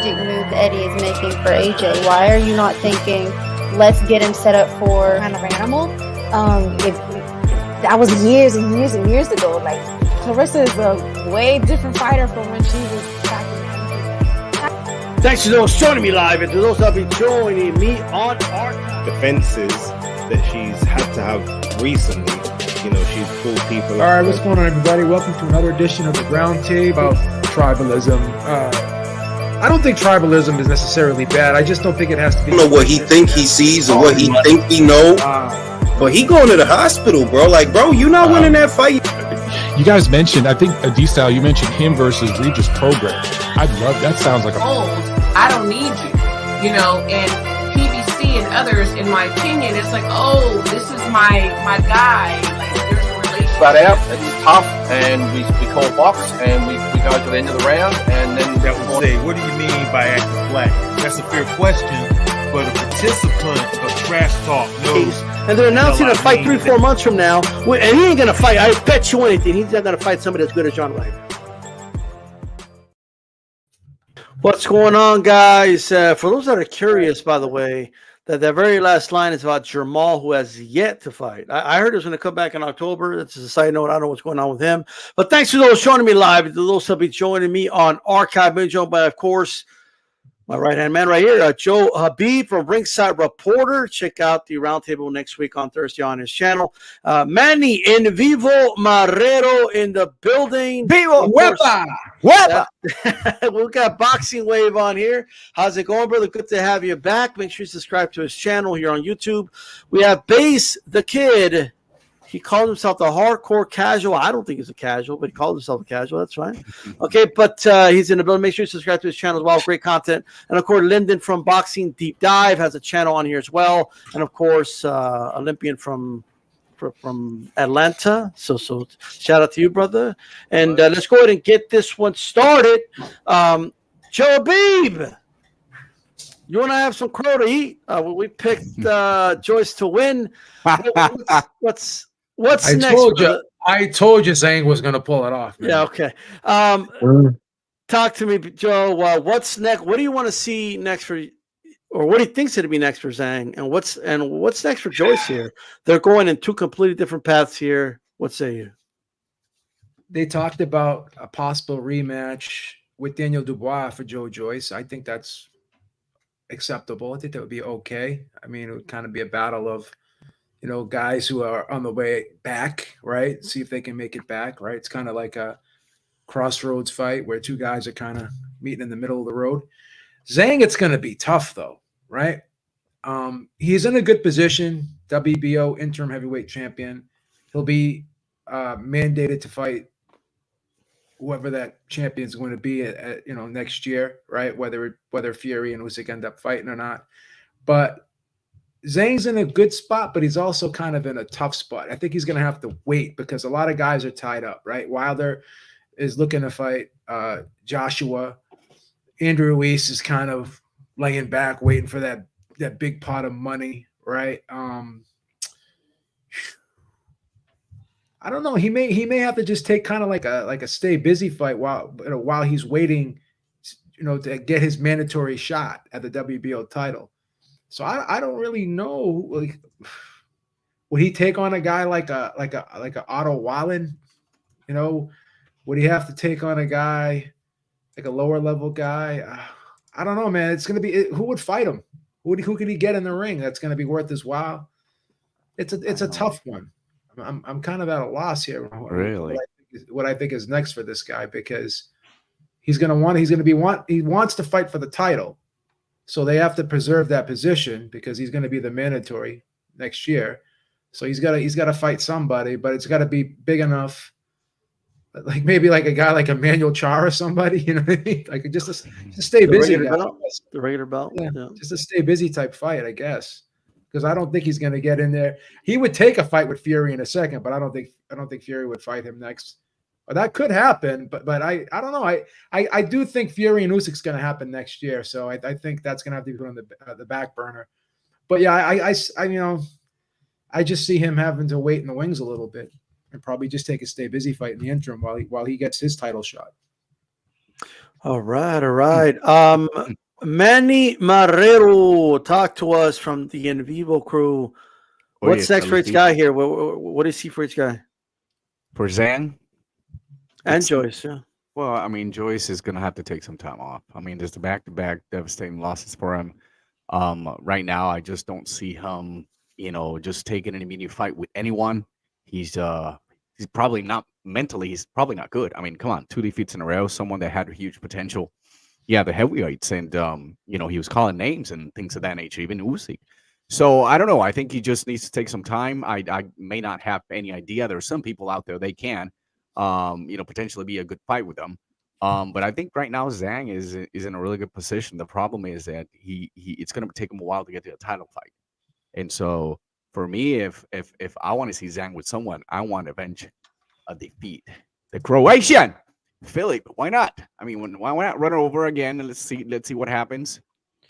strategic move Eddie is making for AJ? Why are you not thinking, let's get him set up for kind of animal? If that was years and years and years ago. Like, Clarissa is a way different fighter from when she was back in. Thanks to those joining me live, and to those that will be joining me on our defenses that she's had to have recently. You know, she's pulled people. All right, what's going on, everybody? Welcome to another edition of the RoundTable. Tribalism. I don't think tribalism is necessarily bad. I just don't think it has to be. I don't know what he think he sees or what he think he know. But he going to the hospital, bro. Like, bro, you not winning that fight. You guys mentioned, I think, D-Style, you mentioned him versus Regis Peograis. I'd love that. Sounds like a old. I don't need you, you know, and PBC and others, in my opinion, it's like, oh, this is my guy. Like, there's a relationship. Flat out, it's tough, and we call box, and we go to the end of the round, and then that would say, what do you mean by acting flat? That's a fair question, but a participant of trash talk knows. And they're announcing a fight 3-4 months from now, and he ain't gonna fight. I bet you anything, he's not gonna fight somebody as good as John Ryder. What's going on, guys? For those that are curious, by the way, that very last line is about Jermell, who has yet to fight. I heard he was going to come back in October. That's a side note. I don't know what's going on with him. But thanks to those joining me live, to those that will be joining me on archive. Being joined by, of course, my right-hand man right here, Joe Habib from Ringside Reporter. Check out the roundtable next week on Thursday on his channel. Manny in Vivo Marrero in the building. Vivo, huepa, huepa. We've got Boxing Wave on here. How's it going, brother? Good to have you back. Make sure you subscribe to his channel here on YouTube. We have Base the Kid. He called himself the hardcore casual. I don't think he's a casual, but he called himself a casual. That's fine. Okay, but he's in the building. Make sure you subscribe to his channel as well. Great content. And, of course, Lyndon from Boxing Deep Dive has a channel on here as well. And, of course, Olympian from Atlanta. So shout out to you, brother. And let's go ahead and get this one started. Joe Habib, you want to have some crow to eat? We picked Joyce to win. What's next? I told you Zhang was going to pull it off, man. Yeah, okay. Talk to me, Joe. What's next? What do you want to see next for, or what do you think's going to be next for Zhang? And what's next for Joyce here? They're going in two completely different paths here. What say you? They talked about a possible rematch with Daniel Dubois for Joe Joyce. I think that's acceptable. I think that would be okay. I mean, it would kind of be a battle of, you know, guys who are on the way back, right? See if they can make it back, right? It's kind of like a crossroads fight where two guys are kind of meeting in the middle of the road. Zhang, it's going to be tough, though, right? He's in a good position, WBO interim heavyweight champion. He'll be mandated to fight whoever that champion is going to be at next year, right? Whether Fury and Usyk end up fighting or not. But Zhang's in a good spot, but he's also kind of in a tough spot. I think he's going to have to wait because a lot of guys are tied up, right? Wilder is looking to fight Joshua. Andrew Ruiz is kind of laying back, waiting for that big pot of money, right? I don't know. He may have to just take kind of like a stay busy fight while he's waiting, to get his mandatory shot at the WBO title. So I don't really know. Like, would he take on a guy like a Otto Wallen? Would he have to take on a guy like a lower level guy? I don't know, man. It's gonna be who would fight him? Who could he get in the ring that's gonna be worth his while? It's a tough one. I'm kind of at a loss here. Really, what I think is next for this guy, because he wants to fight for the title. So they have to preserve that position because he's going to be the mandatory next year. So he's got to fight somebody, but it's got to be big enough, like maybe like a guy like Emmanuel Char or somebody, you know what I mean? Like just to stay busy. The regular belt. Yeah. Just a stay busy type fight, I guess. Because I don't think he's going to get in there. He would take a fight with Fury in a second, but I don't think Fury would fight him next. But that could happen, but I don't know. I do think Fury and Usyk's going to happen next year, so I think that's going to have to be put on the back burner. But yeah, I just see him having to wait in the wings a little bit and probably just take a stay busy fight in the interim while he gets his title shot. All right. Manny Marrero, talk to us from the In Vivo crew. What's next for each guy here? What do you see for each guy? For Zhang and Joyce, yeah. Well, I mean, Joyce is going to have to take some time off. I mean, there's the back-to-back devastating losses for him. Right now, I just don't see him, just taking an immediate fight with anyone. He's probably not mentally. He's probably not good. I mean, come on, 2 defeats in a row. Someone that had huge potential. Yeah, the heavyweights, and he was calling names and things of that nature, even Usyk. So I don't know. I think he just needs to take some time. I may not have any idea. There are some people out there they can, potentially be a good fight with them. But I think right now Zhang is in a really good position. The problem is that it's going to take him a while to get to a title fight. And so for me, if I want to see Zhang with someone, I want to avenge a defeat. The Croatian Philip, why not? I mean, why not run it over again and let's see what happens,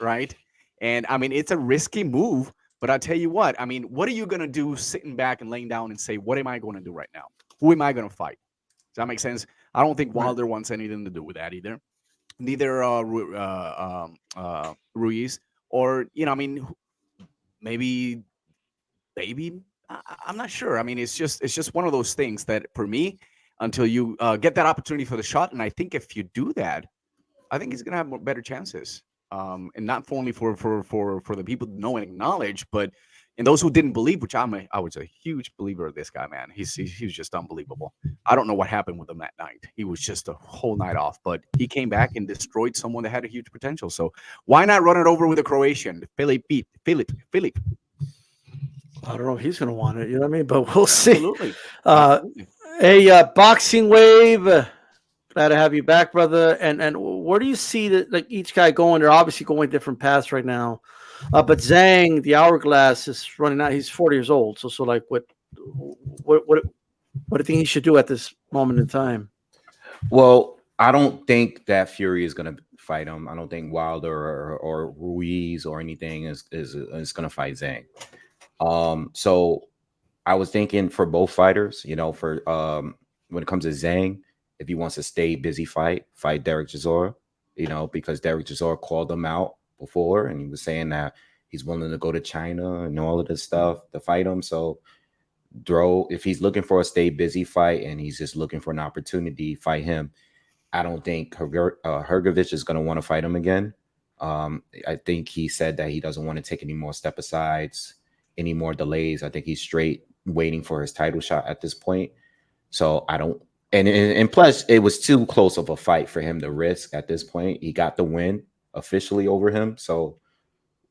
right? And I mean, it's a risky move, but I tell you what, I mean, what are you going to do sitting back and laying down and say, what am I going to do right now? Who am I going to fight? Does that make sense? I don't think Wilder wants anything to do with that either. Neither Ruiz or, maybe I'm not sure. I mean, it's just one of those things that for me, until you get that opportunity for the shot, and I think if you do that, I think he's going to have better chances. And not only for the people who know and acknowledge, but and those who didn't believe, which I was a huge believer of this guy, man. He was just unbelievable. I don't know what happened with him that night. He was just a whole night off, but he came back and destroyed someone that had a huge potential. So why not run it over with a Croatian? Philip. I don't know if he's going to want it, you know what I mean? But we'll see. Absolutely. Hey, Boxing Wave, glad to have you back, brother. And where do you see that like each guy going? They're obviously going different paths right now. But Zhang, the hourglass is running out. He's 40 years old. So like, what do you think he should do at this moment in time? Well, I don't think that Fury is going to fight him. I don't think Wilder or Ruiz or anything is going to fight Zhang. So I was thinking for both fighters, for when it comes to Zhang, if he wants to stay busy, fight Derek Chisora, because Derek Chisora called him out before, and he was saying that he's willing to go to China and all of this stuff to fight him. So if he's looking for a stay busy fight and he's just looking for an opportunity, fight him. I don't think Hrgovic is going to want to fight him again. I think he said that he doesn't want to take any more step asides, any more delays. I think he's straight waiting for his title shot at this point. So I don't, and plus it was too close of a fight for him to risk at this point. He got the win officially over him. So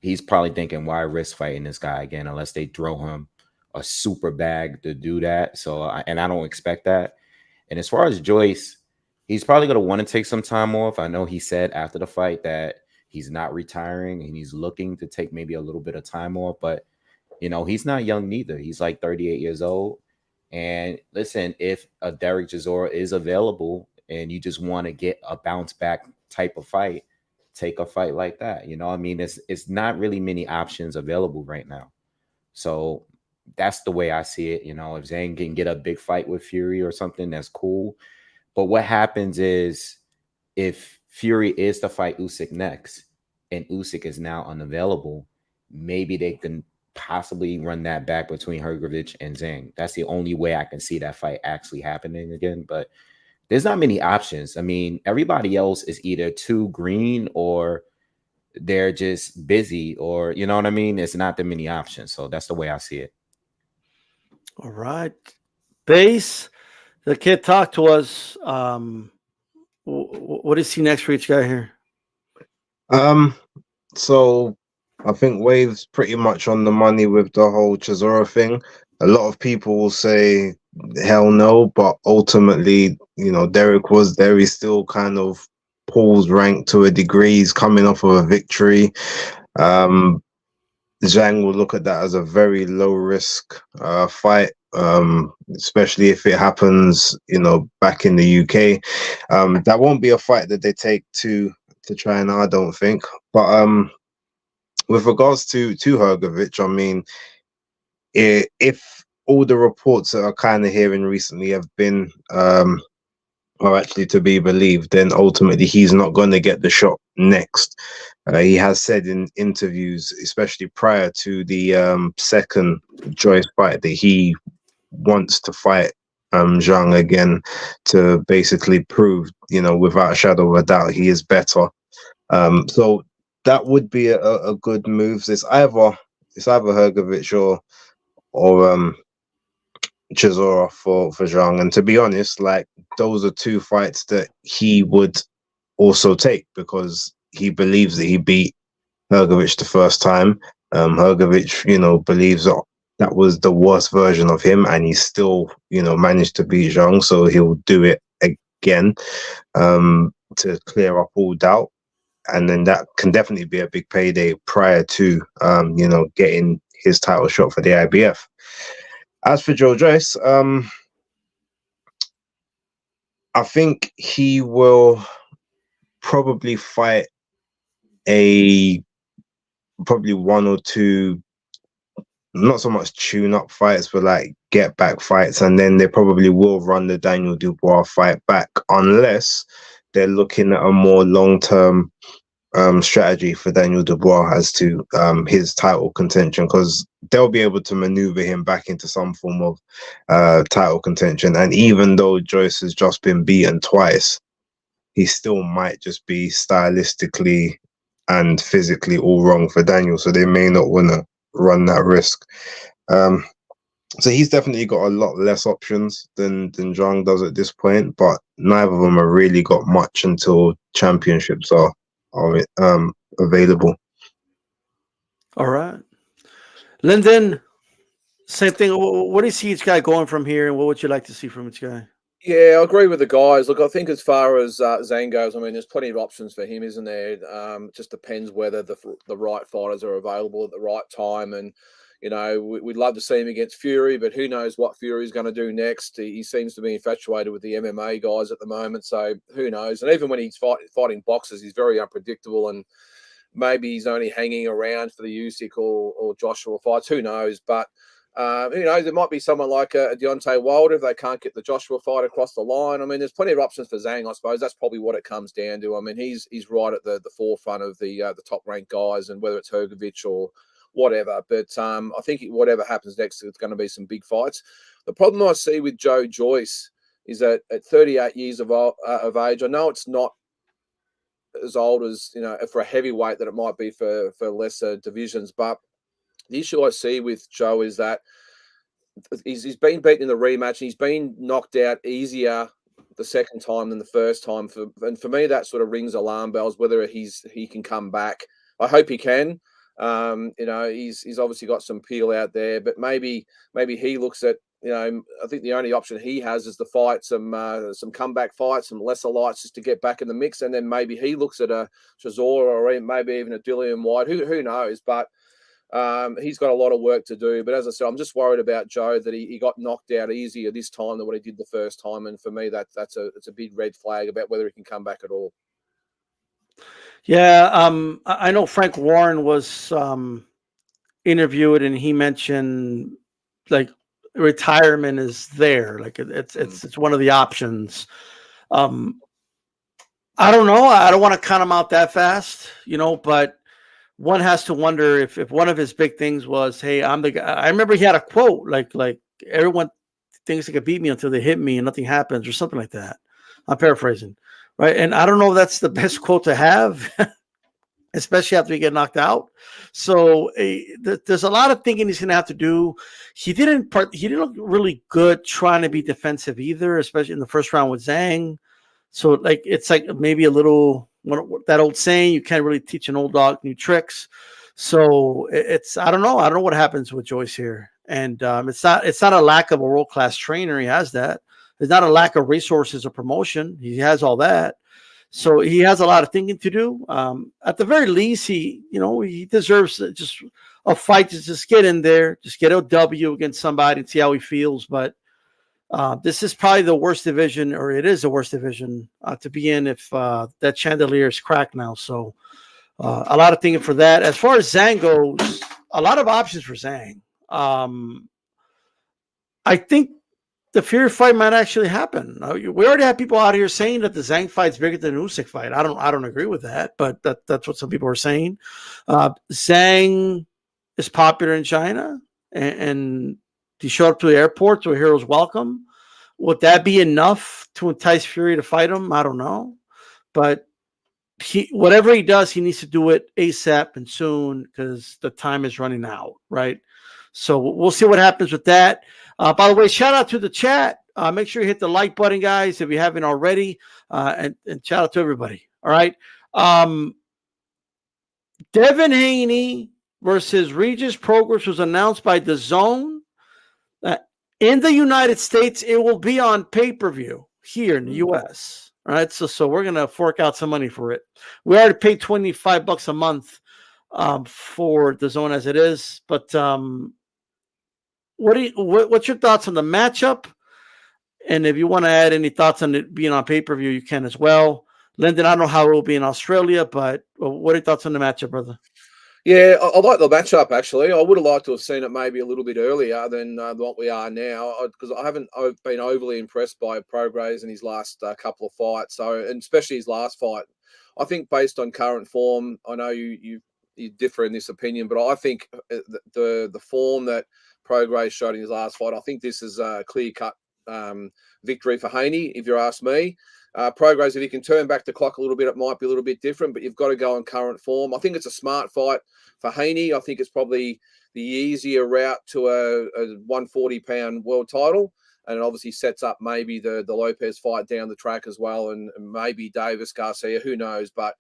he's probably thinking, why risk fighting this guy again, unless they throw him a super bag to do that. So, I don't expect that. And as far as Joyce, he's probably going to want to take some time off. I know he said after the fight that he's not retiring and he's looking to take maybe a little bit of time off, but he's not young neither. He's like 38 years old. And listen, if a Derek Chisora is available and you just want to get a bounce back type of fight, take a fight like that. I mean, it's not really many options available right now. So that's the way I see it. If Zhang can get a big fight with Fury or something, that's cool. But what happens is if Fury is to fight Usyk next and Usyk is now unavailable, maybe they can possibly run that back between Hrgovic and Zhang. That's the only way I can see that fight actually happening again. But there's not many options. I mean, everybody else is either too green or they're just busy, or you know what I mean? It's not that many options. So that's the way I see it. All right. Base, the kid talked to us. What is he next for each guy here? So I think Wave's pretty much on the money with the whole Chisora thing. A lot of people will say hell no, but ultimately, Derek was there. He's still kind of Paul's rank to a degree. He's coming off of a victory. Zhang will look at that as a very low risk fight, especially if it happens, back in the UK. That won't be a fight that they take to China, I don't think. But with regards to Hrgovic, I mean, if all the reports that are kind of hearing recently have been are actually to be believed, then ultimately he's not going to get the shot next. He has said in interviews, especially prior to the second Joyce fight, that he wants to fight Zhang again to basically prove, without a shadow of a doubt, he is better. So that would be a good move. It's either Hrgovic or Chisora for Zhang. And to be honest, like, those are two fights that he would also take, because he believes that he beat Hrgovic the first time. Hrgovic, believes that was the worst version of him, and he still, managed to beat Zhang, so he'll do it again to clear up all doubt. And then that can definitely be a big payday prior to, getting his title shot for the IBF. As for Joe Joyce, I think he will probably fight probably one or two, not so much tune-up fights, but like get-back fights, and then they probably will run the Daniel Dubois fight back, unless they're looking at a more long-term strategy for Daniel Dubois as to his title contention, because they'll be able to maneuver him back into some form of title contention. And even though Joyce has just been beaten twice, he still might just be stylistically and physically all wrong for Daniel, so they may not want to run that risk. So he's definitely got a lot less options than Zhang does at this point, but neither of them have really got much until championships are available. All right. Lyndon, same thing. What do you see each guy going from here, and what would you like to see from each guy? Yeah, I agree with the guys. Look, I think as far as Zhang goes, I mean, there's plenty of options for him, isn't there? It just depends whether the right fighters are available at the right time. And, we'd love to see him against Fury, but who knows what Fury's going to do next. He seems to be infatuated with the MMA guys at the moment, so who knows? And even when he's fighting boxers, he's very unpredictable, and maybe he's only hanging around for the Usyk or Joshua fights. Who knows? But who knows? There might be someone like a Deontay Wilder if they can't get the Joshua fight across the line. I mean, there's plenty of options for Zhang, I suppose. That's probably what it comes down to. I mean, he's right at the forefront of the top-ranked guys, and whether it's Hrgovic or whatever. But I think whatever happens next, it's going to be some big fights. The problem I see with Joe Joyce is that at 38 years of age, I know it's not as old as, for a heavyweight that it might be for lesser divisions, but the issue I see with Joe is that he's been beaten in the rematch, and he's been knocked out easier the second time than the first time. And for me, that sort of rings alarm bells, whether he can come back. I hope he can. He's obviously got some peel out there, but maybe he looks at, I think the only option he has is to fight some comeback fights, some lesser lights, just to get back in the mix. And then maybe he looks at a Chisora or maybe even a Dillian White. Who knows? But he's got a lot of work to do. But as I said, I'm just worried about Joe, that he got knocked out easier this time than what he did the first time. And for me, it's a big red flag about whether he can come back at all. Yeah, I know Frank Warren was interviewed, and he mentioned like retirement is there, like it's one of the options. I don't know. I don't want to count him out that fast, but one has to wonder if one of his big things was, hey, I'm the guy. I remember he had a quote like everyone thinks they could beat me until they hit me and nothing happens, or something like that. I'm paraphrasing. Right. And I don't know if that's the best quote to have, especially after you get knocked out. So there's a lot of thinking he's going to have to do. He didn't look really good trying to be defensive either, especially in the first round with Zhang. So it's like maybe a little, that old saying, you can't really teach an old dog new tricks. So I don't know. I don't know what happens with Joyce here. And it's not a lack of a world-class trainer. He has that. There's not a lack of resources or promotion. He has all that. So he has a lot of thinking to do. At the very least, he deserves just a fight to just get in there, just get a W against somebody and see how he feels. But this is probably the worst division, or it is the worst division to be in if that chandelier is cracked now. So a lot of thinking for that. As far as Zhang goes, a lot of options for Zhang. I think the Fury fight might actually happen. We already have people out here saying that the Zhang fight's bigger than the Usyk fight. I don't agree with that, but that's what some people are saying. Zhang is popular in China, and he showed up to the airport, so a hero's welcome. Would that be enough to entice Fury to fight him? I don't know, but whatever he does, he needs to do it ASAP and soon because the time is running out, right? So we'll see what happens with that. By the way, shout out to the chat. Make sure you hit the like button, guys, if you haven't already. And shout out to everybody. All right. Devin Haney versus Regis Peograis was announced by DAZN. In the United States, it will be on pay-per-view here in the U.S. All right. So we're going to fork out some money for it. We already paid $25 a month for DAZN as it is. But what's your thoughts on the matchup? And if you want to add any thoughts on it being on pay-per-view, you can as well. Lyndon, I don't know how it will be in Australia, but what are your thoughts on the matchup, brother? Yeah, I like the matchup, actually. I would have liked to have seen it maybe a little bit earlier than what we are now, because I've been overly impressed by Peograis in his last couple of fights, and especially his last fight. I think based on current form, I know you differ in this opinion, but I think the form that Peograis showed in his last fight, I think this is a clear-cut victory for Haney, if you ask me. Peograis, if he can turn back the clock a little bit, it might be a little bit different, but you've got to go on current form. I think it's a smart fight for Haney. I think it's probably the easier route to a 140-pound world title, and it obviously sets up maybe the Lopez fight down the track as well, and maybe Davis, Garcia, who knows. But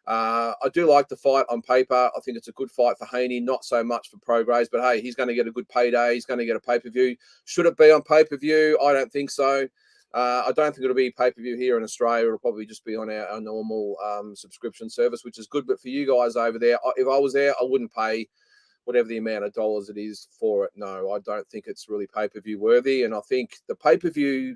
I do like the fight on paper. I think it's a good fight for Haney, not so much for Peograis, but hey, he's going to get a good payday. He's going to get a pay-per-view. Should it be on pay-per-view? I don't think so. I don't think it'll be pay-per-view here in Australia. It'll probably just be on our normal subscription service, which is good. But for you guys over there, if I was there, I wouldn't pay whatever the amount of dollars it is for it. No, I don't think it's really pay-per-view worthy. And I think the pay-per-view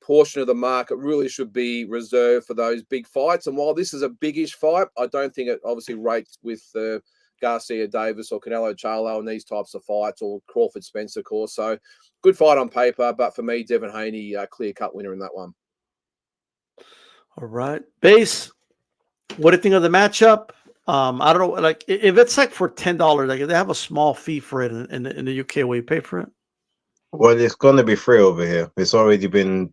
portion of the market really should be reserved for those big fights. And while this is a biggish fight, I don't think it obviously rates with the Garcia Davis or Canelo Charlo and these types of fights, or Crawford Spencer course. So good fight on paper, but for me, Devin Haney, clear-cut winner in that one. All right. Base, what do you think of the matchup? I don't know, like if it's like for $10, like if they have a small fee for it in the UK, will you pay for it? Well, it's gonna be free over here. It's already been.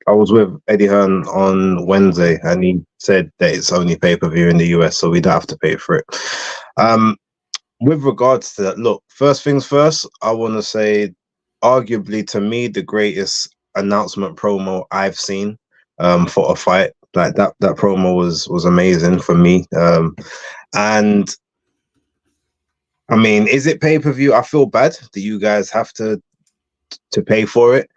I was with Eddie Hearn on Wednesday, and he said that it's only pay-per-view in the US, so we don't have to pay for it. With regards to that, look, first things first, I want to say, arguably to me, the greatest announcement promo I've seen for a fight. Like that promo was amazing for me. And I mean, is it pay-per-view? I feel bad that you guys have to pay for it,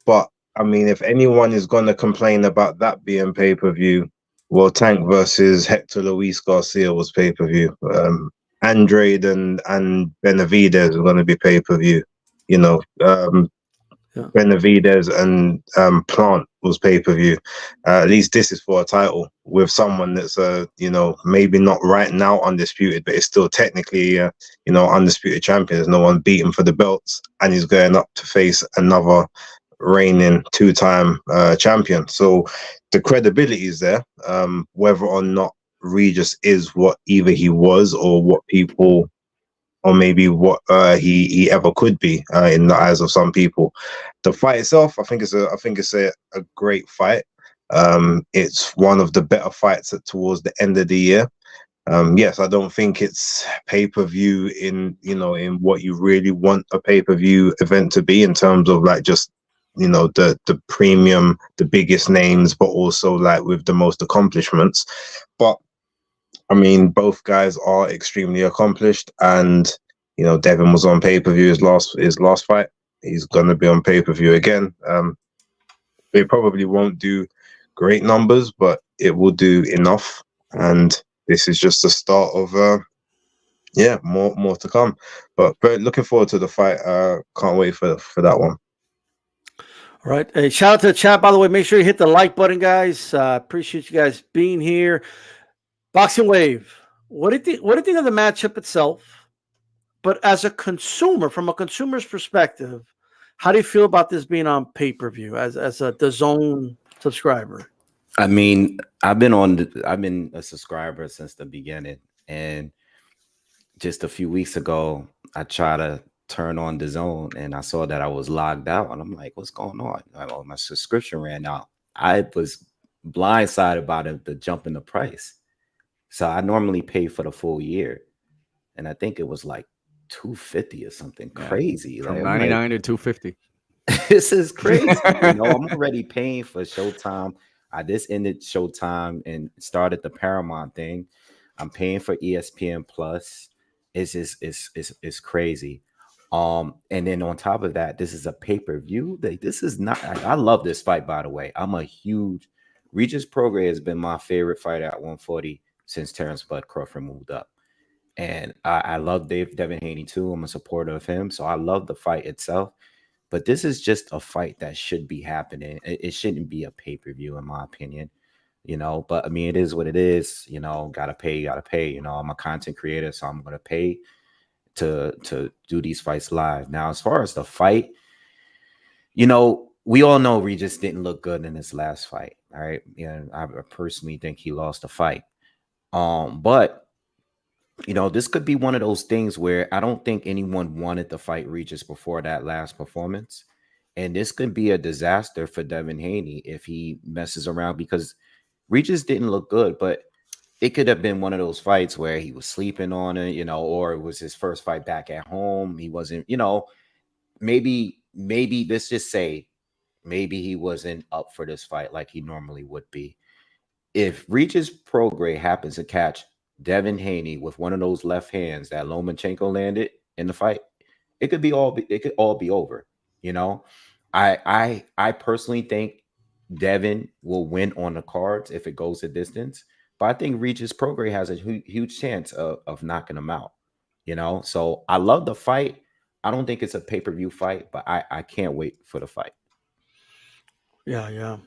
but I mean, if anyone is going to complain about that being pay-per-view, well, Tank versus Hector Luis Garcia was pay-per-view. Andrade and Benavidez are going to be pay-per-view. You know, Benavidez and Plant was pay-per-view. At least this is for a title with someone that's maybe not right now undisputed, but it's still technically undisputed champion. There's no one beating for the belts, and he's going up to face another reigning two-time champion. So the credibility is there. Whether or not Regis is what either he was or what people, or maybe what he ever could be in the eyes of some people. The fight itself, I think it's a great fight. It's one of the better fights towards the end of the year. Yes, I don't think it's pay-per-view in what you really want a pay-per-view event to be, in terms of like just the premium, the biggest names, but also like with the most accomplishments. But I mean, both guys are extremely accomplished, and Devin was on pay-per-view his last fight. He's gonna be on pay-per-view again. They probably won't do great numbers, but it will do enough. And this is just the start of more to come. But very looking forward to the fight. Can't wait for that one. All right. Hey, shout out to the chat, by the way. Make sure you hit the like button, guys. Appreciate you guys being here. Boxing Wave. What do you think of the matchup itself? But as a consumer, from a consumer's perspective, How do you feel about this being on pay-per-view as a DAZN subscriber? I mean, I've been a subscriber since the beginning, and just a few weeks ago, I tried to turn on DAZN and I saw that I was logged out, and I'm like, what's going on? My subscription ran out. I was blindsided by the jump in the price. So I normally pay for the full year, and I think it was like $250 or something crazy. From like, 99 to 250. This is crazy. I'm already paying for Showtime. I just ended Showtime and started the Paramount thing. I'm paying for ESPN Plus. It's just it's crazy. And then on top of that, this is a pay-per-view. This is not. I love this fight, by the way. I'm a huge Regis Peograis has been my favorite fighter at 140 since Terrence Bud Crawford moved up. And I love Devin Haney too. I'm a supporter of him. So I love the fight itself. But this is just a fight that should be happening. It shouldn't be a pay-per-view, in my opinion. But I mean, it is what it is. Gotta pay. I'm a content creator, so I'm gonna pay to do these fights live. Now, as far as the fight, we all know Regis didn't look good in his last fight. All right. I personally think he lost the fight. But this could be one of those things where I don't think anyone wanted to fight Regis before that last performance. And this could be a disaster for Devin Haney if he messes around, because Regis didn't look good, but it could have been one of those fights where he was sleeping on it, or it was his first fight back at home. He wasn't, maybe let's just say maybe he wasn't up for this fight like he normally would be. If Regis Peograis happens to catch Devin Haney with one of those left hands that Lomachenko landed in the fight, it could all be over. I personally think Devin will win on the cards if it goes a distance, but I think Regis Peograis has a huge chance of knocking him out. So I love the fight. I don't think it's a pay-per-view fight, but I can't wait for the fight. Yeah.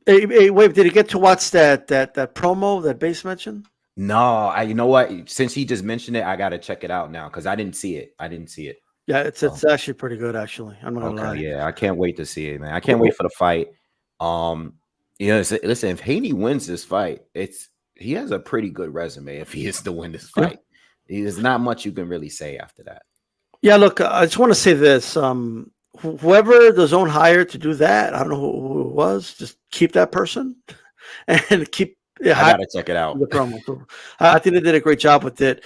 Hey, Wave, did he get to watch that promo that Base mentioned? No, you know what? Since he just mentioned it, I got to check it out now because I didn't see it. Yeah, it's actually pretty good, actually. I'm not gonna lie. Yeah, I can't wait to see it, man. I can't wait for the fight. Listen, if Haney wins this fight, he has a pretty good resume if he is to win this fight. There's not much you can really say after that. Yeah, look, I just want to say this. Whoever the zone hired to do that, I don't know who it was, just keep that person and keep. Yeah, I gotta check it out. The promo. I think they did a great job with it.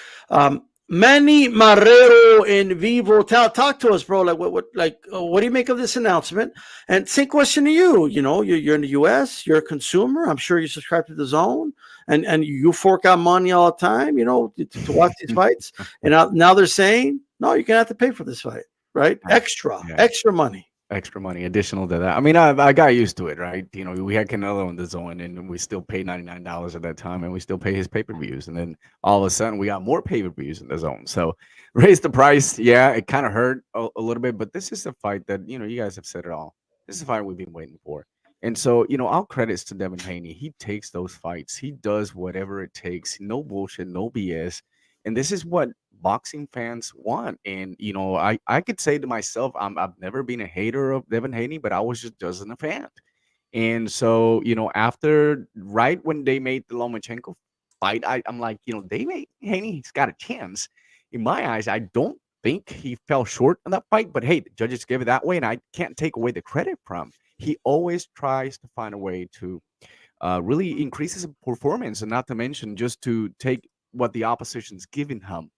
Manny Marrero in vivo. Talk to us, bro. What do you make of this announcement? And same question to you. You're in the US, you're a consumer. I'm sure you subscribe to the zone and you fork out money all the time, to watch these fights. And now they're saying, no, you're gonna have to pay for this fight, right? Extra money. Extra money additional to that. I mean, I got used to it, right? We had Canelo in the zone and we still paid $99 at that time, and we still pay his pay-per-views. And then all of a sudden we got more pay-per-views in the zone. So raise the price. Yeah, it kind of hurt a little bit, but this is a fight that, you guys have said it all. This is a fight we've been waiting for. And so, all credits to Devin Haney. He takes those fights. He does whatever it takes. No bullshit, no BS. And this is what boxing fans want. And, I could say to myself, I've never been a hater of Devin Haney, but I was just a fan. And so, right when they made the Lomachenko fight, I'm like, Haney's got a chance. In my eyes, I don't think he fell short on that fight, but hey, the judges gave it that way, and I can't take away the credit from. He always tries to find a way to really increase his performance, and not to mention just to take what the opposition's giving him,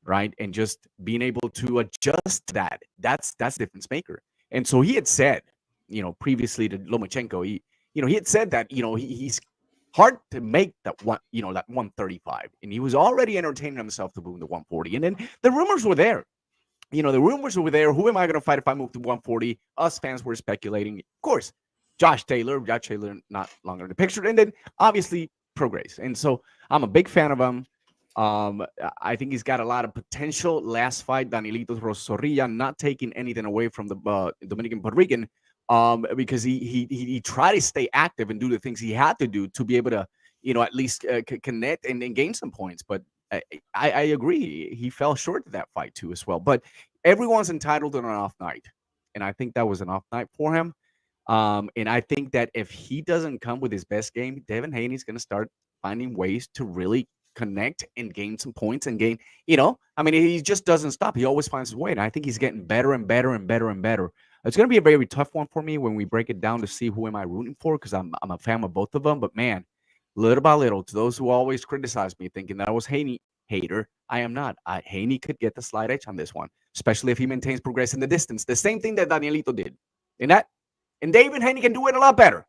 right? And just being able to adjust that. That's difference maker. And so he had said, previously to Lomachenko, he had said that, he's hard to make that one, that 135. And he was already entertaining himself to move to 140. And then the rumors were there. The rumors were there. Who am I going to fight if I move to 140? Us fans were speculating. Of course, Josh Taylor not longer in the picture. And then obviously Peograis. And so I'm a big fan of him. I think he's got a lot of potential. Last fight, Danielito Rosorilla, not taking anything away from the Dominican Puerto Rican, because he tried to stay active and do the things he had to do to be able to, at least connect and gain some points. But I agree, he fell short of that fight too as well. But everyone's entitled to an off night. and I think that was an off night for him. And I think that if he doesn't come with his best game, Devin Haney's going to start finding ways to really connect and gain some points and gain, I mean, he just doesn't stop. He always finds his way. And I think he's getting better and better and better and better. It's going to be a very tough one for me when we break it down to see who am I rooting for, because I'm a fan of both of them. But man, little by little, to those who always criticize me thinking that I was Haney hater, I am not. Haney could get the slight edge on this one, especially if he maintains progress in the distance. The same thing that Danielito did. And David Haney can do it a lot better.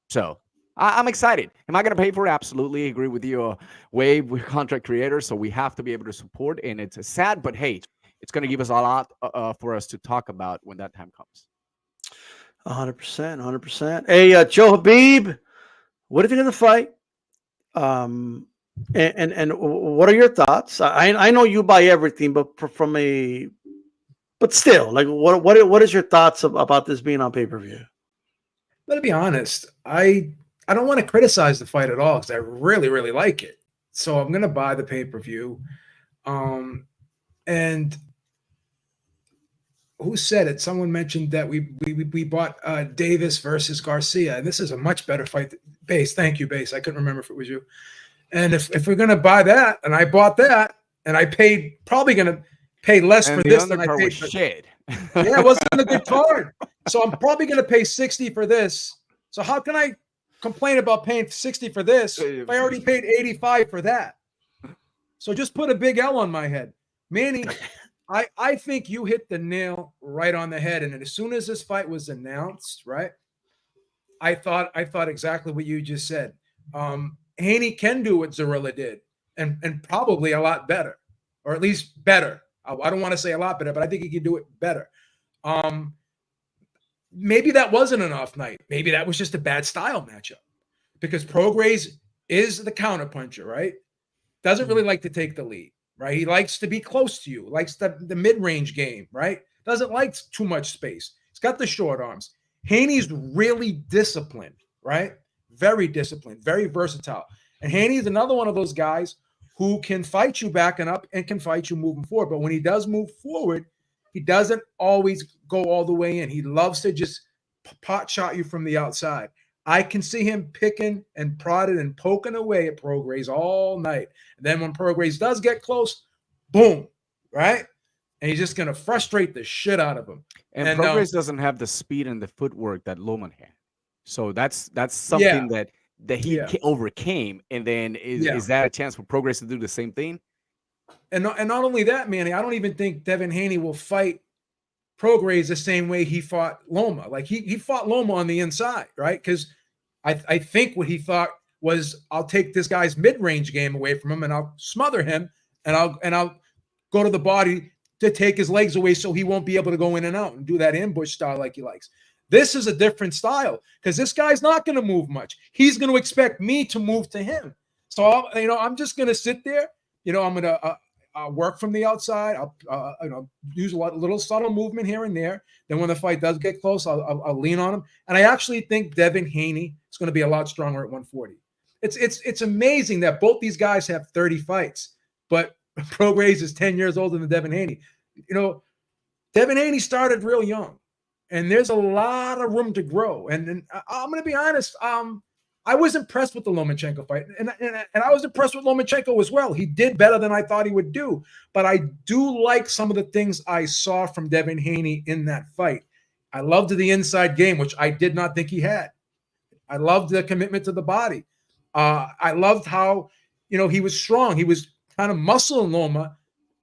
So I'm excited. Am I going to pay for it? Absolutely. Agree with you. Wave, we're contract creators, so we have to be able to support. And it's sad, but hey, it's going to give us a lot for us to talk about when that time comes. 100%. 100%. Hey, Joe Habib, what do you think of the fight? And what are your thoughts? I know you buy everything, but but still, like, what is your thoughts about this being on pay-per-view? Let's be honest. I don't want to criticize the fight at all because I really, really like it. So I'm going to buy the pay-per-view. And who said it? Someone mentioned that we bought Davis versus Garcia, and this is a much better fight. Base, thank you, Base. I couldn't remember if it was you. And if we're going to buy that, and I bought that, and I probably going to pay less for this than I paid for shit. Yeah, it wasn't a good card. So I'm probably going to pay 60 for this. So how can I complain about paying 60 for this if I already paid 85 for that? So just put a big L on my head. Manny, I think you hit the nail right on the head. And as soon as this fight was announced, right, I thought exactly what you just said. Haney can do what Zorilla did, and probably a lot better, or at least better. I don't want to say a lot better, but I think he can do it better. Maybe that wasn't an off night. Maybe that was just a bad style matchup, because Peograis is the counterpuncher, right? Doesn't really like to take the lead, right? He likes to be close to you, likes the mid-range game, right? Doesn't like too much space. He's got the short arms. Haney's really disciplined, right? Very disciplined, very versatile. And Haney is another one of those guys who can fight you backing up and can fight you moving forward. But when he does move forward, he doesn't always go all the way in. He loves to just pot shot you from the outside. I can see him picking and prodding and poking away at Peograis all night. And then when Peograis does get close, boom, right? And he's just going to frustrate the shit out of him. And Peograis doesn't have the speed and the footwork that Loman had. So that's something that he overcame. And then is that a chance for Peograis to do the same thing? And not only that, Manny, I don't even think Devin Haney will fight Peograis the same way he fought Loma. Like he fought Loma on the inside, right? Because I think what he thought was, I'll take this guy's mid-range game away from him and I'll smother him and I'll go to the body to take his legs away so he won't be able to go in and out and do that ambush style like he likes. This is a different style because this guy's not going to move much. He's going to expect me to move to him. So I'm just going to sit there. I'm going to work from the outside. I'll use a little subtle movement here and there. Then when the fight does get close, I'll lean on him. And I actually think Devin Haney is going to be a lot stronger at 140. It's amazing that both these guys have 30 fights, but Peograis is 10 years older than Devin Haney. Devin Haney started real young, and there's a lot of room to grow. And I'm going to be honest. I was impressed with the Lomachenko fight, and I was impressed with Lomachenko as well. He did better than I thought he would do, but I do like some of the things I saw from Devin Haney in that fight. I loved the inside game, which I did not think he had. I loved the commitment to the body. I loved how, he was strong. He was kind of muscling Loma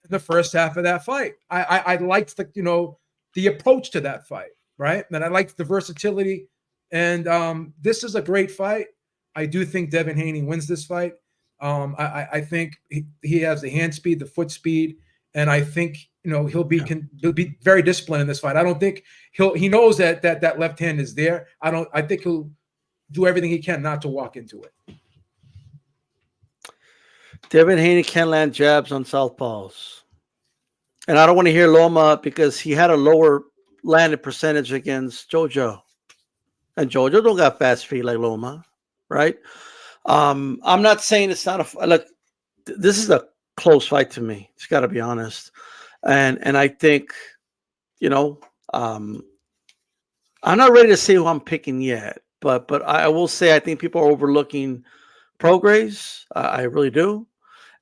in the first half of that fight. I liked the approach to that fight, right? And I liked the versatility. And this is a great fight. I do think Devin Haney wins this fight. I think he has the hand speed, the foot speed, and I think he'll be very disciplined in this fight. I don't think he knows that left hand is there. I think he'll do everything he can not to walk into it. Devin Haney can land jabs on southpaws, and I don't want to hear Loma because he had a lower landed percentage against JoJo. And JoJo don't got fast feet like Loma, right? I'm not saying it's not look. This is a close fight to me. It's got to be honest, and I think, I'm not ready to say who I'm picking yet, but I will say I think people are overlooking Peograis. I really do,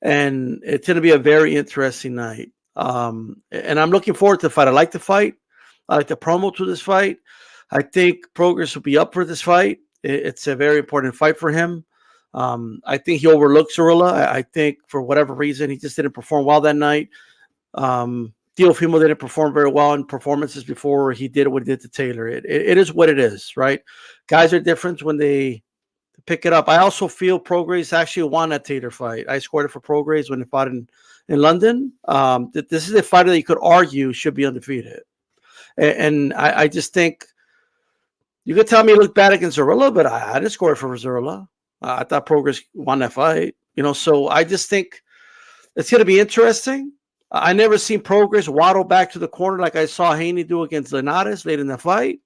and it's going to be a very interesting night. And I'm looking forward to the fight. I like the fight. I like the promo to this fight. I think Peograis will be up for this fight. It's a very important fight for him. I think he overlooked Zorilla. I think for whatever reason he just didn't perform well that night. Teofimo didn't perform very well in performances before he did what he did to Taylor. It is what it is, right? Guys are different when they pick it up. I also feel Peograis actually won that Taylor fight. I scored it for Peograis when he fought in London. This is a fighter that you could argue should be undefeated. And I just think you could tell me he looked bad against Zorilla, but I didn't score it for Zorilla. I thought Peograis won that fight. So I just think it's going to be interesting. I never seen Peograis waddle back to the corner like I saw Haney do against Linares late in the fight.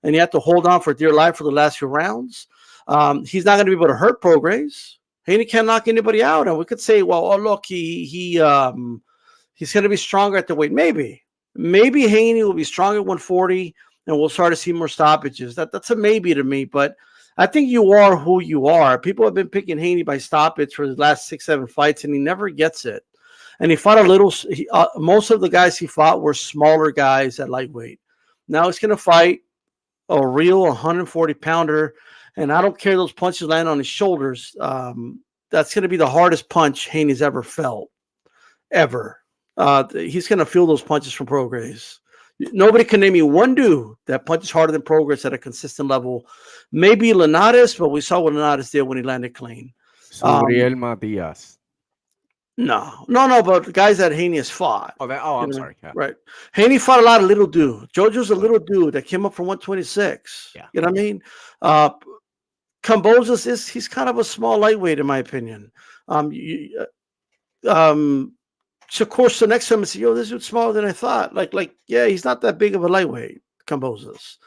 And he had to hold on for dear life for the last few rounds. He's not going to be able to hurt Peograis. Haney can't knock anybody out. And we could say, well, oh, look, he's going to be stronger at the weight. Maybe Haney will be stronger at 140 and we'll start to see more stoppages. That's a maybe to me, but I think you are who you are. People have been picking Haney by stoppage for the last 6-7 fights, and he never gets it. And he fought a little. Most of the guys he fought were smaller guys at lightweight. Now he's going to fight a real 140-pounder, and I don't care those punches land on his shoulders. That's going to be the hardest punch Haney's ever felt, ever. He's going to feel those punches from Peograis. Nobody can name me one dude that punches harder than Peograis at a consistent level. Maybe Linares, but we saw what Linares did when he landed clean. Gabriel Matias. No, but the guys that Haney has fought. I'm sorry. Yeah. Right. Haney fought a lot of little dude. Jojo's a little dude that came up from 126. Yeah. You know what I mean? Cambozas he's kind of a small lightweight, in my opinion. So of course the next time I say, yo, this dude's smaller than I thought. Like, yeah, he's not that big of a lightweight, Cambozas.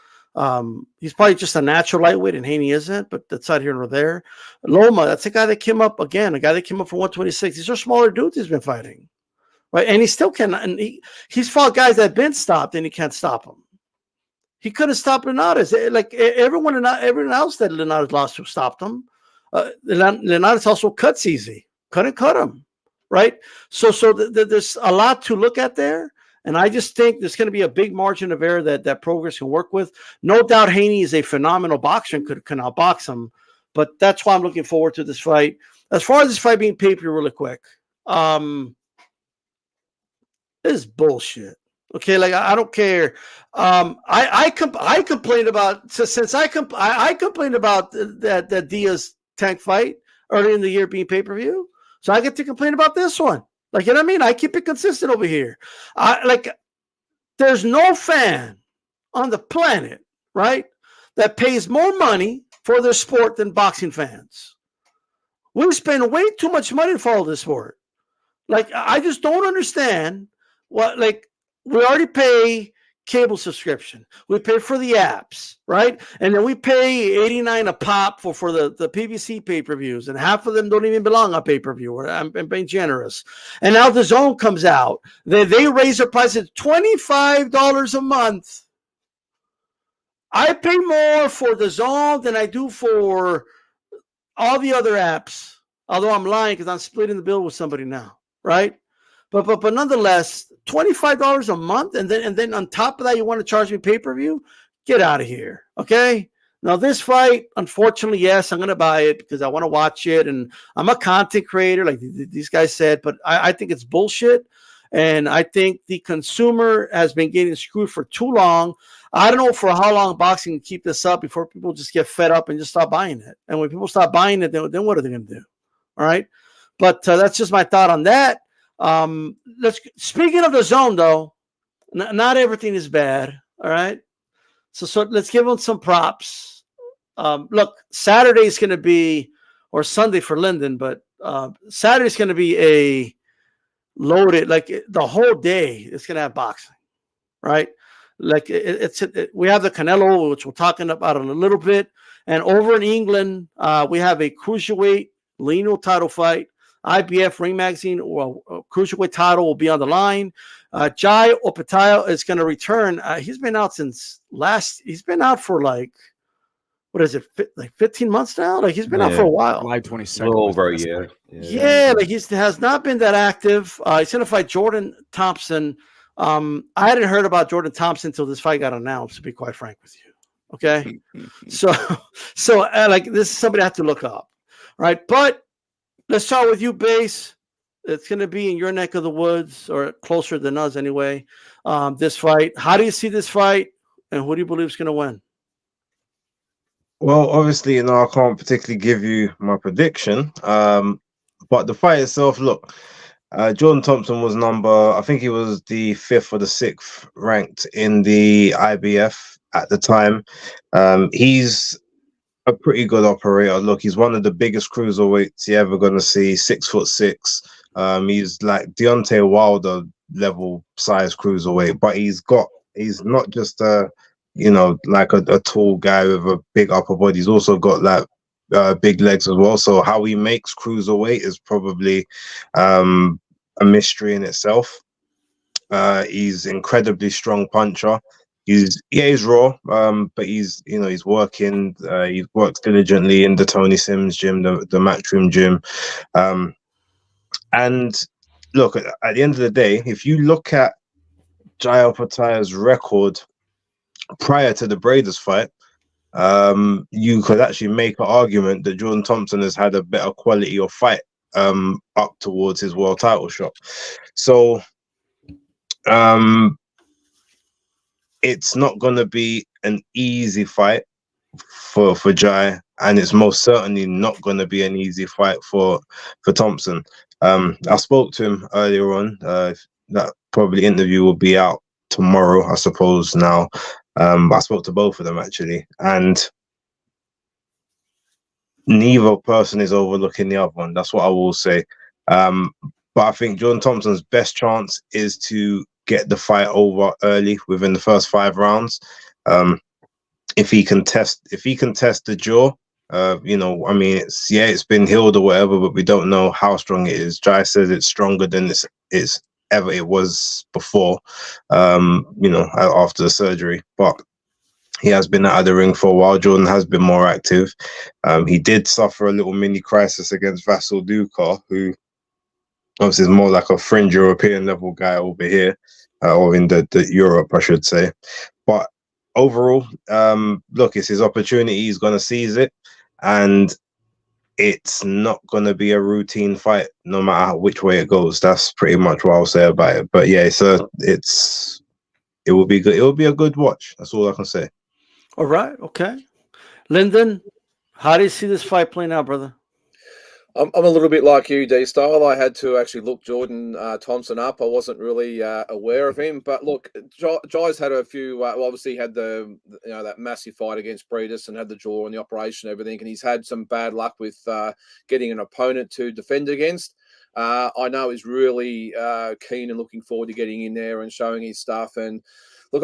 He's probably just a natural lightweight, and Haney isn't, but that's not here nor there. Loma, that's a guy that came up from 126. These are smaller dudes he's been fighting, right? And he still cannot. And he's fought guys that have been stopped, and he can't stop them. He couldn't stop Linares. Like everyone else that Linares lost to stopped him. Linares also cuts easy. Couldn't cut him, right? So there's a lot to look at there. And I just think there's going to be a big margin of error that Peograis can work with. No doubt Haney is a phenomenal boxer and can outbox him. But that's why I'm looking forward to this fight. As far as this fight being pay-per-view really quick, this is bullshit. Okay, like I don't care. I complained about I complained about that Diaz Tank fight early in the year being pay-per-view. So I get to complain about this one. Like, you know what I mean? I keep it consistent over here. There's no fan on the planet, right, that pays more money for their sport than boxing fans. We spend way too much money to follow this sport. Like, I just don't understand what, like, we already pay cable subscription. We pay for the apps, right? And then we pay $89 a pop for the PVC pay-per-views, and half of them don't even belong on pay-per-view. I'm being generous. And now the DAZN comes out. They raise their prices $25 a month. I pay more for the DAZN than I do for all the other apps. Although I'm lying because I'm splitting the bill with somebody now, right? But nonetheless, $25 a month, and then on top of that, you want to charge me pay-per-view? Get out of here, okay? Now, this fight, unfortunately, yes, I'm going to buy it because I want to watch it, and I'm a content creator, like these guys said, but I think it's bullshit, and I think the consumer has been getting screwed for too long. I don't know for how long boxing can keep this up before people just get fed up and just stop buying it. And when people stop buying it, then what are they going to do? All right? But that's just my thought on that. Speaking of the DAZN, though, not everything is bad. All right, so let's give them some props. Look, Saturday's going to be, or Sunday for Linden, but Saturday's going to be a loaded, like the whole day. It's going to have boxing, right? Like we have the Canelo, which we're talking about in a little bit, and over in England, we have a Cruiserweight lineal title fight. IBF Ring Magazine or Cruiserweight title will be on the line. Jai Opetaia is going to return. He's been out he's been out for like 15 months now? Like he's been out for a while. July A 22nd. little over a year. Yeah, like he has not been that active. He's going to fight Jordan Thompson. I hadn't heard about Jordan Thompson until this fight got announced, to be quite frank with you. Okay. so like this is somebody I have to look up. Right. But let's start with you, Base. It's going to be in your neck of the woods or closer than us anyway. This fight. How do you see this fight? And who do you believe is going to win? Well, obviously, I can't particularly give you my prediction. But the fight itself, look, Jordan Thompson was I think he was the 5th or the 6th ranked in the IBF at the time. He's a pretty good operator. Look, he's one of the biggest cruiserweights you're ever going to see, 6'6". He's like Deontay Wilder level size cruiserweight, but he's not just like a tall guy with a big upper body. He's also got like big legs as well. So how he makes cruiserweight is probably a mystery in itself. He's incredibly strong puncher. He's raw, but he's working. He works diligently in the Tony Sims gym, the Matchroom gym. And look, at the end of the day, if you look at Jai Opetaia's record prior to the Braders fight, you could actually make an argument that Jordan Thompson has had a better quality of fight up towards his world title shot. So it's not going to be an easy fight for Jai, and it's most certainly not going to be an easy fight for Thompson. I spoke to him earlier on. That probably interview will be out tomorrow, I suppose now. I spoke to both of them actually, and neither person is overlooking the other one. That's what I will say. But I think Jordan Thompson's best chance is to get the fight over early within the first 5 rounds. If he can test the jaw, it's been healed or whatever, but we don't know how strong it is. Jai says it's stronger than it's ever it was before, after the surgery. But he has been out of the ring for a while. Jordan has been more active. He did suffer a little mini crisis against Vasyl Duka, who obviously is more like a fringe European level guy over here, or in the Europe, I should say. But overall, look, it's his opportunity. He's going to seize it, and it's not going to be a routine fight, no matter which way it goes. That's pretty much what I'll say about it. But yeah, it will be good. It will be a good watch. That's all I can say. All right. Okay. Lyndon, how do you see this fight playing out, brother? I'm a little bit like you, D-Style. I had to actually look Jordan Thompson up. I wasn't really aware of him. But look, Jai's had a few, obviously had that massive fight against Braders and had the jaw and the operation and everything. And he's had some bad luck with getting an opponent to defend against. I know he's really keen and looking forward to getting in there and showing his stuff. And look,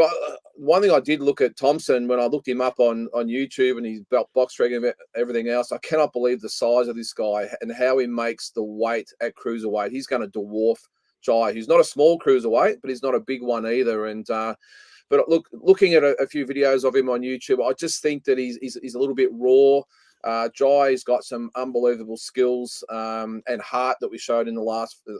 one thing I did look at Thompson when I looked him up on YouTube and his box ring and everything else. I cannot believe the size of this guy and how he makes the weight at cruiserweight. He's going to dwarf Jai. He's not a small cruiserweight, but he's not a big one either. And but looking at a few videos of him on YouTube, I just think that he's a little bit raw. Jai's got some unbelievable skills and heart that we showed in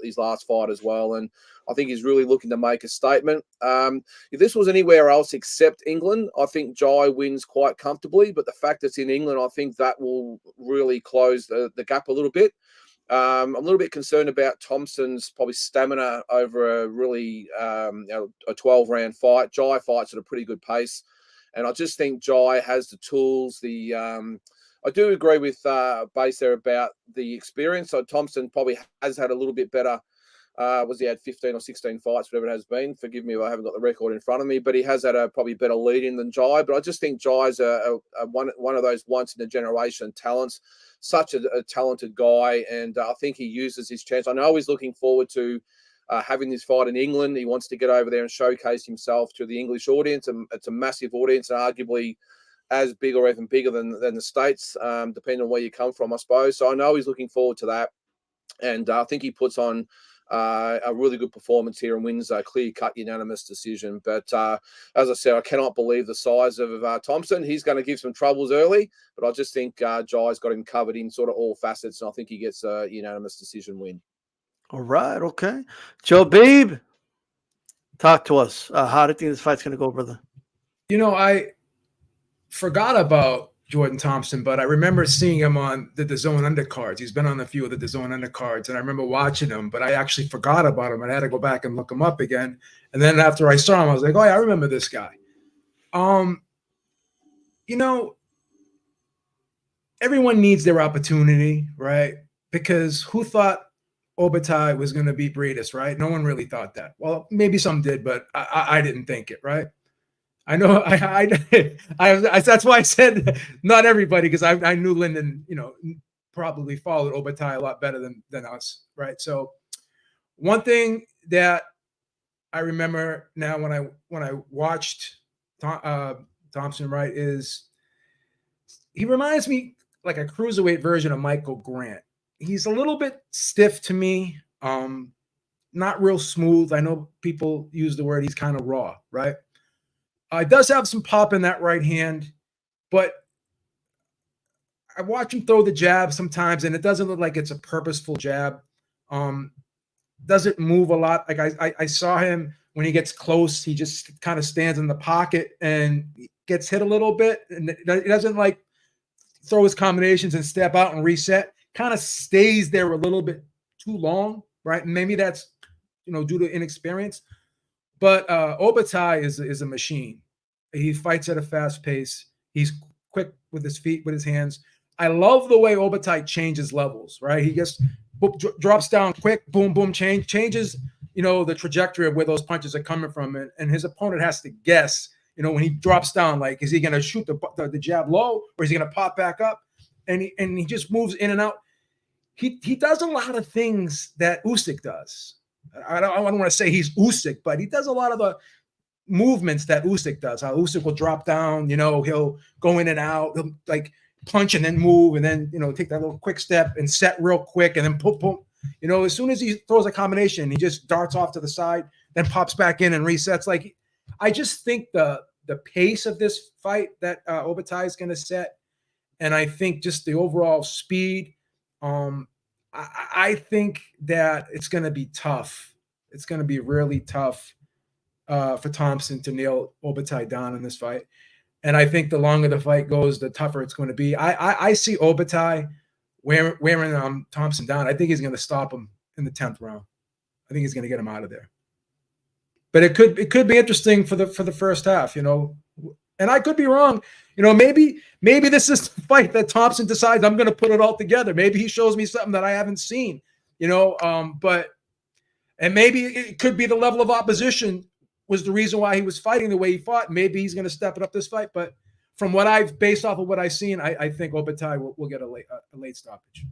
his last fight as well, and I think he's really looking to make a statement. If this was anywhere else except England, I think Jai wins quite comfortably, but the fact it's in England, I think that will really close the gap a little bit. I'm a little bit concerned about Thompson's probably stamina over a really a 12-round fight. Jai fights at a pretty good pace, and I just think Jai has the tools, I do agree with Base there about the experience. So Thompson probably has had a little bit better. He had 15 or 16 fights, whatever it has been. Forgive me if I haven't got the record in front of me, but he has had a probably better lead-in than Jai. But I just think Jai's one of those once-in-a-generation talents, such a talented guy, and I think he uses his chance. I know he's looking forward to having this fight in England. He wants to get over there and showcase himself to the English audience. And it's a massive audience, and arguably as big or even bigger than the States, depending on where you come from, I suppose. So I know he's looking forward to that. And I think he puts on a really good performance here and wins a clear-cut unanimous decision. But as I said, I cannot believe the size of Thompson. He's going to give some troubles early, but I just think Jai's got him covered in sort of all facets, and I think he gets a unanimous decision win. All right, okay. Joe Beeb, talk to us. How do you think this fight's going to go, brother? You know, I forgot about Jordan Thompson, but I remember seeing him on the DAZN undercards. He's been on a few of the DAZN undercards, and I remember watching him, but I actually forgot about him, and I had to go back and look him up again. And then after I saw him, I was like, oh, yeah, I remember this guy. You know, everyone needs their opportunity, right? Because who thought Opetaia was going to beat Barrios, right? No one really thought that. Well, maybe some did, but I didn't think it, right? I know I that's why I said not everybody, because I knew Lyndon, you know, probably followed Opetaia a lot better than us, right? So one thing that I remember now when I watched Thompson, right, is he reminds me like a cruiserweight version of Michael Grant. He's a little bit stiff to me, not real smooth. I know people use the word he's kind of raw, right? Does have some pop in that right hand, but I watch him throw the jab sometimes, and it doesn't look like it's a purposeful jab. Doesn't move a lot. Like I saw him when he gets close, he just kind of stands in the pocket and gets hit a little bit, and he doesn't like throw his combinations and step out and reset. Kind of stays there a little bit too long, right? And maybe that's, you know, due to inexperience. But Opetaia is a machine. He fights at a fast pace. He's quick with his feet, with his hands. I love the way Opetaia changes levels, right? He just drops down quick, boom, boom, changes, you know, the trajectory of where those punches are coming from. And his opponent has to guess, you know, when he drops down, like, is he going to shoot the jab low, or is he going to pop back up? And he just moves in and out. He does a lot of things that Usyk does. I don't want to say he's Usyk, but he does a lot of the movements that Usyk does. How Usyk will drop down, you know, he'll go in and out, he'll like punch and then move, and then, you know, take that little quick step and set real quick, and then boom, boom. You know, as soon as he throws a combination, he just darts off to the side, then pops back in and resets. Like, I just think the pace of this fight that Opetaia is going to set, and I think just the overall speed. I think that it's going to be tough. It's going to be really tough for Thompson to nail Opetaia down in this fight. And I think the longer the fight goes, the tougher it's going to be. I see Opetaia wearing Thompson down. I think he's going to stop him in the 10th round. I think he's going to get him out of there. But it could be interesting for the first half, you know. And I could be wrong. You know, maybe this is the fight that Thompson decides I'm going to put it all together. Maybe he shows me something that I haven't seen, you know. And maybe it could be the level of opposition was the reason why he was fighting the way he fought. Maybe he's going to step it up this fight. But from what based off of what I've seen, I think Opetaia will get a late stoppage.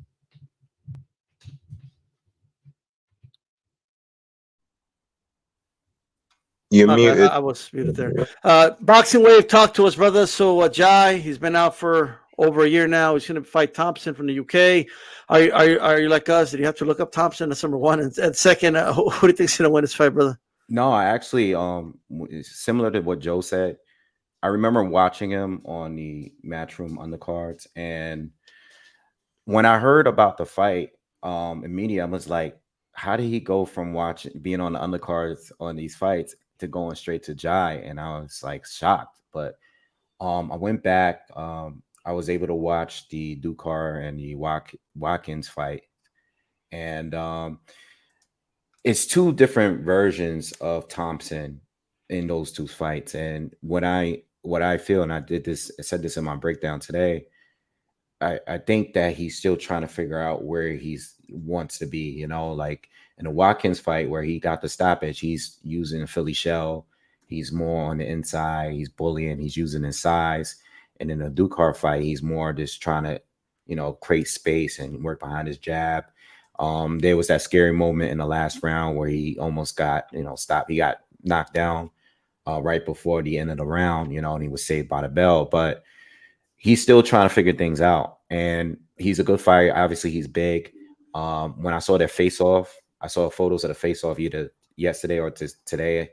You're muted. I was muted there. Boxing Wave, talk to us, brother. So Jai, he's been out for over a year now. He's going to fight Thompson from the UK. Are you like us? Did you have to look up Thompson? That's number one. And second, who do you think's going to win this fight, brother? No, I actually, similar to what Joe said, I remember watching him on the Matchroom undercards, and when I heard about the fight, immediately I was like, how did he go from being on the undercards on these fights to going straight to Jai? And I was like shocked. But I went back. I was able to watch the Dukar and the Watkins fight, and it's two different versions of Thompson in those two fights. And what I feel, and I said this in my breakdown today, I think that he's still trying to figure out where he wants to be, you know, like in the Watkins fight where he got the stoppage, he's using a Philly shell. He's more on the inside. He's bullying. He's using his size. And in the Dukar fight, he's more just trying to, you know, create space and work behind his jab. There was that scary moment in the last round where he almost got, you know, stopped. He got knocked down right before the end of the round, you know, and he was saved by the bell. But he's still trying to figure things out. And he's a good fighter. Obviously, he's big. When I saw their face off, I saw photos of the face off either yesterday or today.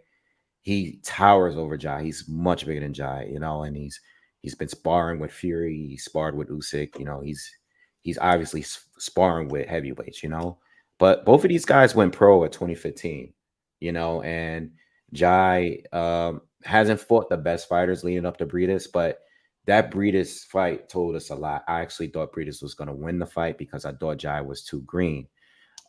He towers over Jai. He's much bigger than Jai, you know, and he's been sparring with Fury. He sparred with Usyk. You know, he's obviously sparring with heavyweights, you know. But both of these guys went pro at 2015, you know, and Jai hasn't fought the best fighters leading up to Briedis, but that Briedis fight told us a lot. I actually thought Briedis was going to win the fight because I thought Jai was too green.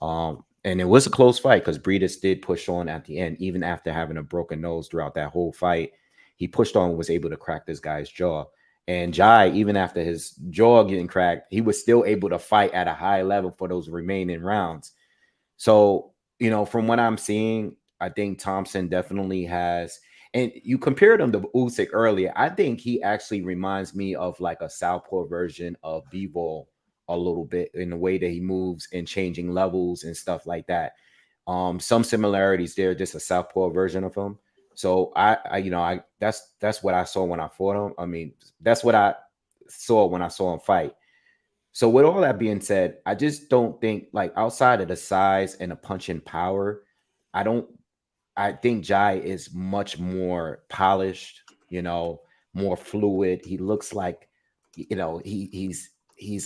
And it was a close fight because Briedis did push on at the end, even after having a broken nose throughout that whole fight. He pushed on and was able to crack this guy's jaw. And Jai, even after his jaw getting cracked, he was still able to fight at a high level for those remaining rounds. So, you know, from what I'm seeing, I think Thompson definitely has. And you compared him to Usyk earlier. I think he actually reminds me of like a southpaw version of Bivol a little bit in the way that he moves and changing levels and stuff like that. Some similarities there, just a southpaw version of him. So that's what I saw when I fought him. I mean, that's what I saw when I saw him fight. So with all that being said, I just don't think, like, outside of the size and the punching power, I think Jai is much more polished, you know, more fluid. He looks like, you know, he's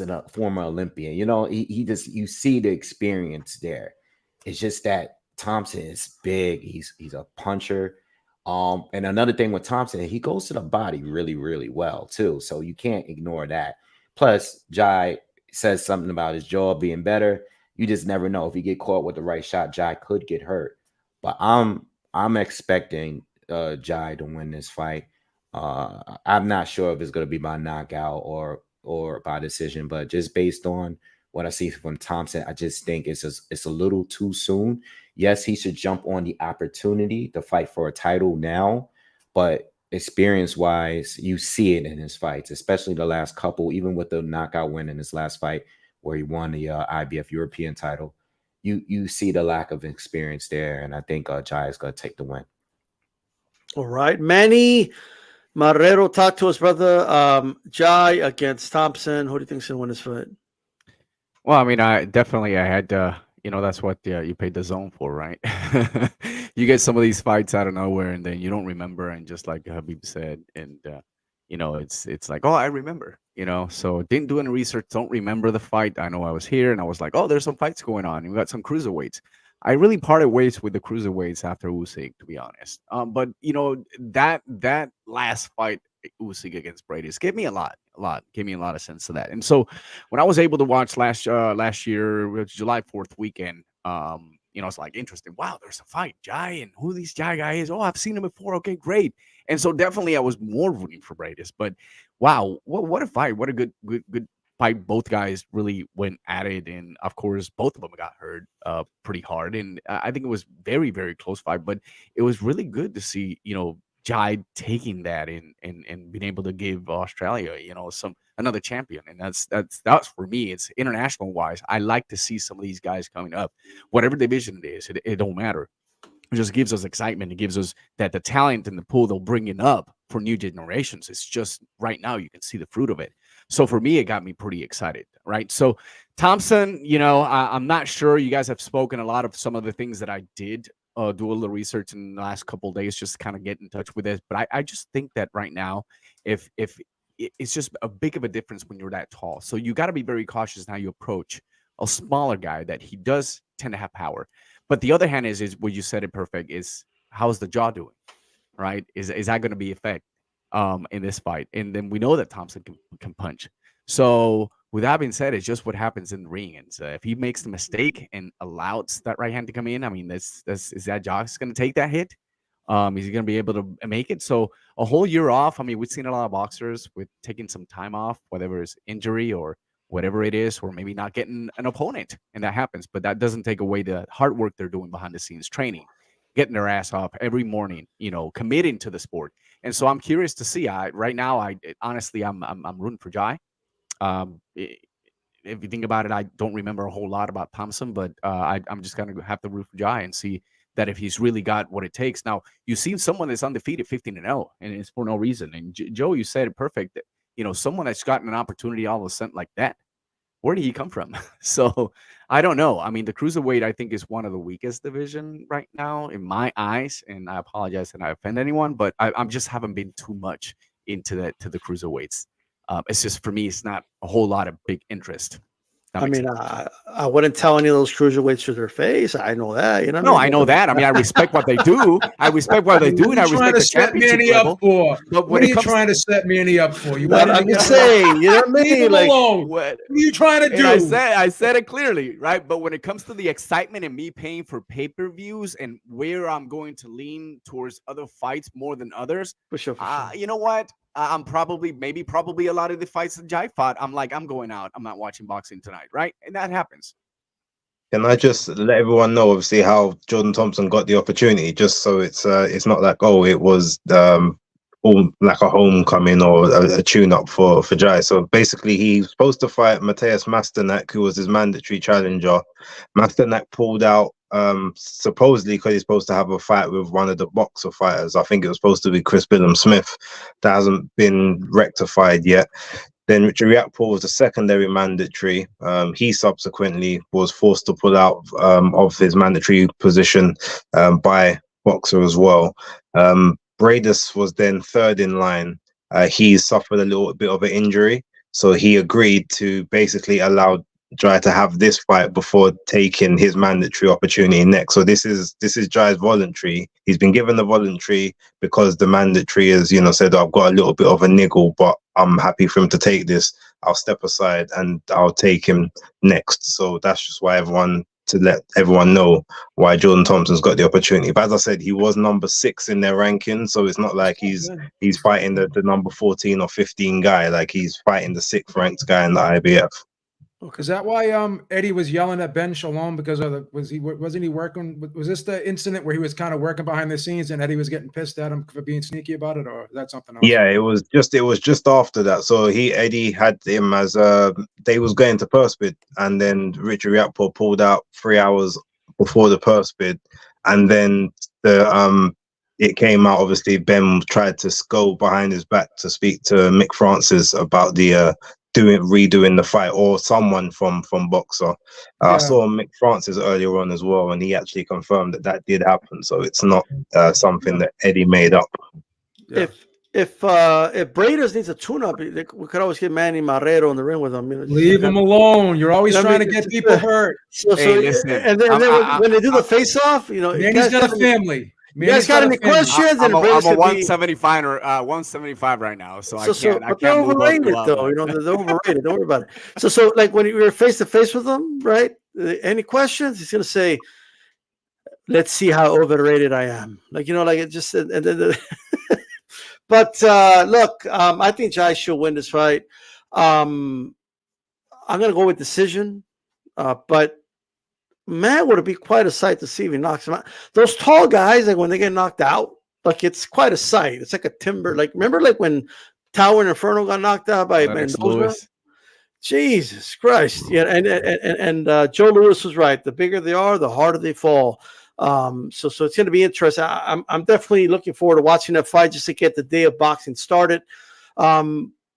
a former Olympian. You know, he just, you see the experience there. It's just that Thompson is big. He's a puncher. And another thing with Thompson, he goes to the body really, really well too. So you can't ignore that. Plus, Jai says something about his jaw being better. You just never know. If you get caught with the right shot, Jai could get hurt. But I'm expecting Jai to win this fight. I'm not sure if it's going to be by knockout or by decision, but just based on what I see from Thompson, I just think it's a little too soon. Yes, he should jump on the opportunity to fight for a title now, but experience-wise, you see it in his fights, especially the last couple, even with the knockout win in his last fight where he won the IBF European title. You see the lack of experience there, and I think Jai is going to take the win. All right, Manny Marrero, talk to us, brother. Jai against Thompson. Who do you think's going to win this fight? Well, I mean, I had, you know, that's what you paid the zone for, right? You get some of these fights out of nowhere, and then you don't remember, and just like Habib said, and you know, it's like, oh, I remember, you know. So didn't do any research, don't remember the fight. I know I was here, and I was like, oh, there's some fights going on. We got some cruiserweights. I really parted ways with the cruiserweights after Usyk, to be honest. But you know, that last fight, Usyk against Briedis, gave me a lot, gave me a lot of sense of that. And so when I was able to watch last year, July 4th weekend, you know, it's like interesting. Wow, there's a fight, Jai, and who this Jai guy is. Oh, I've seen him before. Okay, great. And so definitely I was more rooting for Briedis. But wow, what a fight! What a good fight. Both guys really went at it, and of course, both of them got hurt pretty hard. And I think it was very, very close fight. But it was really good to see, you know, Jai taking that and being able to give Australia, you know, another champion. And that's for me. It's international wise. I like to see some of these guys coming up, whatever division it is. It don't matter. It just gives us excitement. It gives us that the talent in the pool they'll bring it up for new generations. It's just right now you can see the fruit of it. So for me, it got me pretty excited, right? So Thompson, you know, I'm not sure. You guys have spoken a lot of some of the things that I did do a little research in the last couple of days, just kind of get in touch with it. But I just think that right now, if it's just a big of a difference when you're that tall. So you got to be very cautious in how you approach a smaller guy that he does tend to have power. But the other hand is what you said it perfect is how's the jaw doing, right? Is that going to be effect in this fight? And then we know that Thompson can punch. So with that being said, it's just what happens in the ring. And so if he makes the mistake and allows that right hand to come in, I mean, is that Josh going to take that hit? Is he going to be able to make it? So a whole year off. I mean, we've seen a lot of boxers with taking some time off, whether it's injury or whatever it is, or maybe not getting an opponent, and that happens. But that doesn't take away the hard work they're doing behind the scenes, training, getting their ass off every morning, you know, committing to the sport. And so I'm curious to see. Right now, honestly, I'm rooting for Jai. If you think about it, I don't remember a whole lot about Thompson, but I'm just going to have to root for Jai and see that if he's really got what it takes. Now, you've seen someone that's undefeated 15-0, and it's for no reason. And Joe, you said it perfect. That, you know, someone that's gotten an opportunity all of a sudden like that, where did he come from? So I don't know. I mean, the cruiserweight, I think, is one of the weakest division right now in my eyes. And I apologize if I offend anyone, but I'm just haven't been too much into the cruiserweights. It's just, for me, it's not a whole lot of big interest. I mean, I wouldn't tell any of those cruiserweights to their face. I know that. You know. No, I know that. I mean, I respect what they do. I respect what they do, and I respect the championship level. But what are you trying to set Manny up for? You want I'm just saying, you know what I mean? Like, what are you trying to do? I said it clearly, right? But when it comes to the excitement and me paying for pay-per-views and where I'm going to lean towards other fights more than others, for sure. You know what? I'm probably a lot of the fights that Jai fought. I'm like, I'm going out. I'm not watching boxing tonight, right? And that happens. Can I just let everyone know, obviously, how Jordan Thompson got the opportunity? Just so it's not like, oh, it was all like a homecoming or a tune-up for Jai. So basically, he's supposed to fight Mateus Masternak, who was his mandatory challenger. Masternak pulled out supposedly because he's supposed to have a fight with one of the boxer fighters. I think it was supposed to be Chris Billum Smith. That hasn't been rectified yet. Then Richard Riakporhe was the secondary mandatory. He subsequently was forced to pull out of his mandatory position by boxer as well. Bradus was then third in line. He suffered a little bit of an injury, so he agreed to basically allow Jai to have this fight before taking his mandatory opportunity next. So this is Jai's voluntary. He's been given the voluntary because the mandatory is, said, I've got a little bit of a niggle, but I'm happy for him to take this. I'll step aside and I'll take him next. So that's just why to let everyone know why Jordan Thompson's got the opportunity. But as I said, he was number 6 in their ranking, so it's not like he's fighting the number 14 or 15 guy. Like, he's fighting the 6th ranked guy in the IBF. Is that why Eddie was yelling at Ben Shalom because of wasn't he working? Was this the incident where he was kind of working behind the scenes and Eddie was getting pissed at him for being sneaky about it, or is that something else? Yeah, it was just after that. So Eddie had him as they was going to purse bid, and then Richard Riakporhe pulled out 3 hours before the purse bid, and then it came out. Obviously, Ben tried to go behind his back to speak to Mick Francis about the redoing the fight, or someone from Boxer. I saw Mick Francis earlier on as well, and he actually confirmed that did happen. So it's not something that Eddie made up. Yeah. If Bradus needs a tune-up, we could always get Manny Marrero in the ring with him. Leave him alone. You're always trying to get people hurt. Listen, and then when they do the face-off, Manny's got a family. You guys got any questions? I'm a 175 or 175 right now, so I can't. But they're overrated, though. They're overrated. Don't worry about it. So like when you're face to face with them, right? Any questions? He's gonna say, "Let's see how overrated I am." Like it just. But look, I think Jai should win this fight. I'm gonna go with decision, but. Man, would it be quite a sight to see if he knocks him out. Those tall guys, like when they get knocked out, like it's quite a sight. It's like a timber. Like remember, like when Tower and Inferno got knocked out by Mendoza? Jesus Christ! Yeah, and Joe Louis was right. The bigger they are, the harder they fall. So it's going to be interesting. I'm definitely looking forward to watching that fight just to get the day of boxing started. But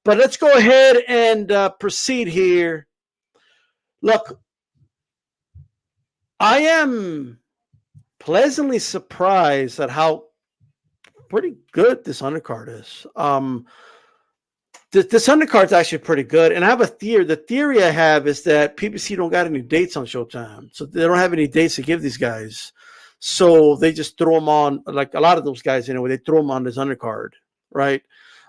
let's go ahead and proceed here. Look. I am pleasantly surprised at how pretty good this undercard is. This undercard is actually pretty good, and I have a theory. The theory I have is that PBC don't got any dates on Showtime, so they don't have any dates to give these guys. So they just throw them on, like a lot of those guys anyway. They throw them on this undercard, right?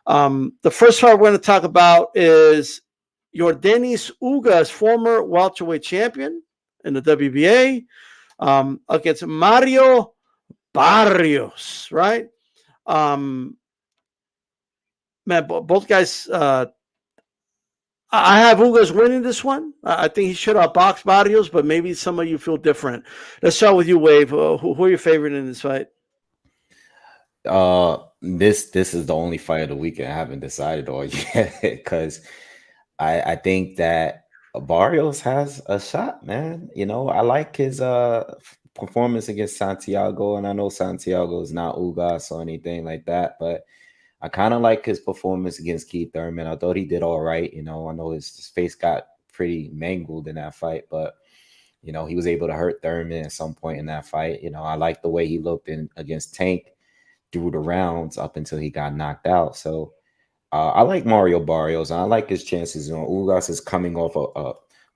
The first fight we're going to talk about is Yordenis Ugas, former welterweight champion in the WBA, against Mario Barrios, right? Man, both guys, I have Ugas winning this one. I think he should have boxed Barrios, but maybe some of you feel different. Let's start with you, Wave. Who are your favorite in this fight? This is the only fight of the weekend I haven't decided on yet, because I think that Barrios has a shot, man. I like his performance against Santiago, and I know Santiago is not Ugas or anything like that, but I kind of like his performance against Keith Thurman. I thought he did all right. I know his face got pretty mangled in that fight, but you know, he was able to hurt Thurman at some point in that fight. You know, I like the way he looked in against Tank through the rounds up until he got knocked out. So I like Mario Barrios, and I like his chances. You know, Ugas is coming off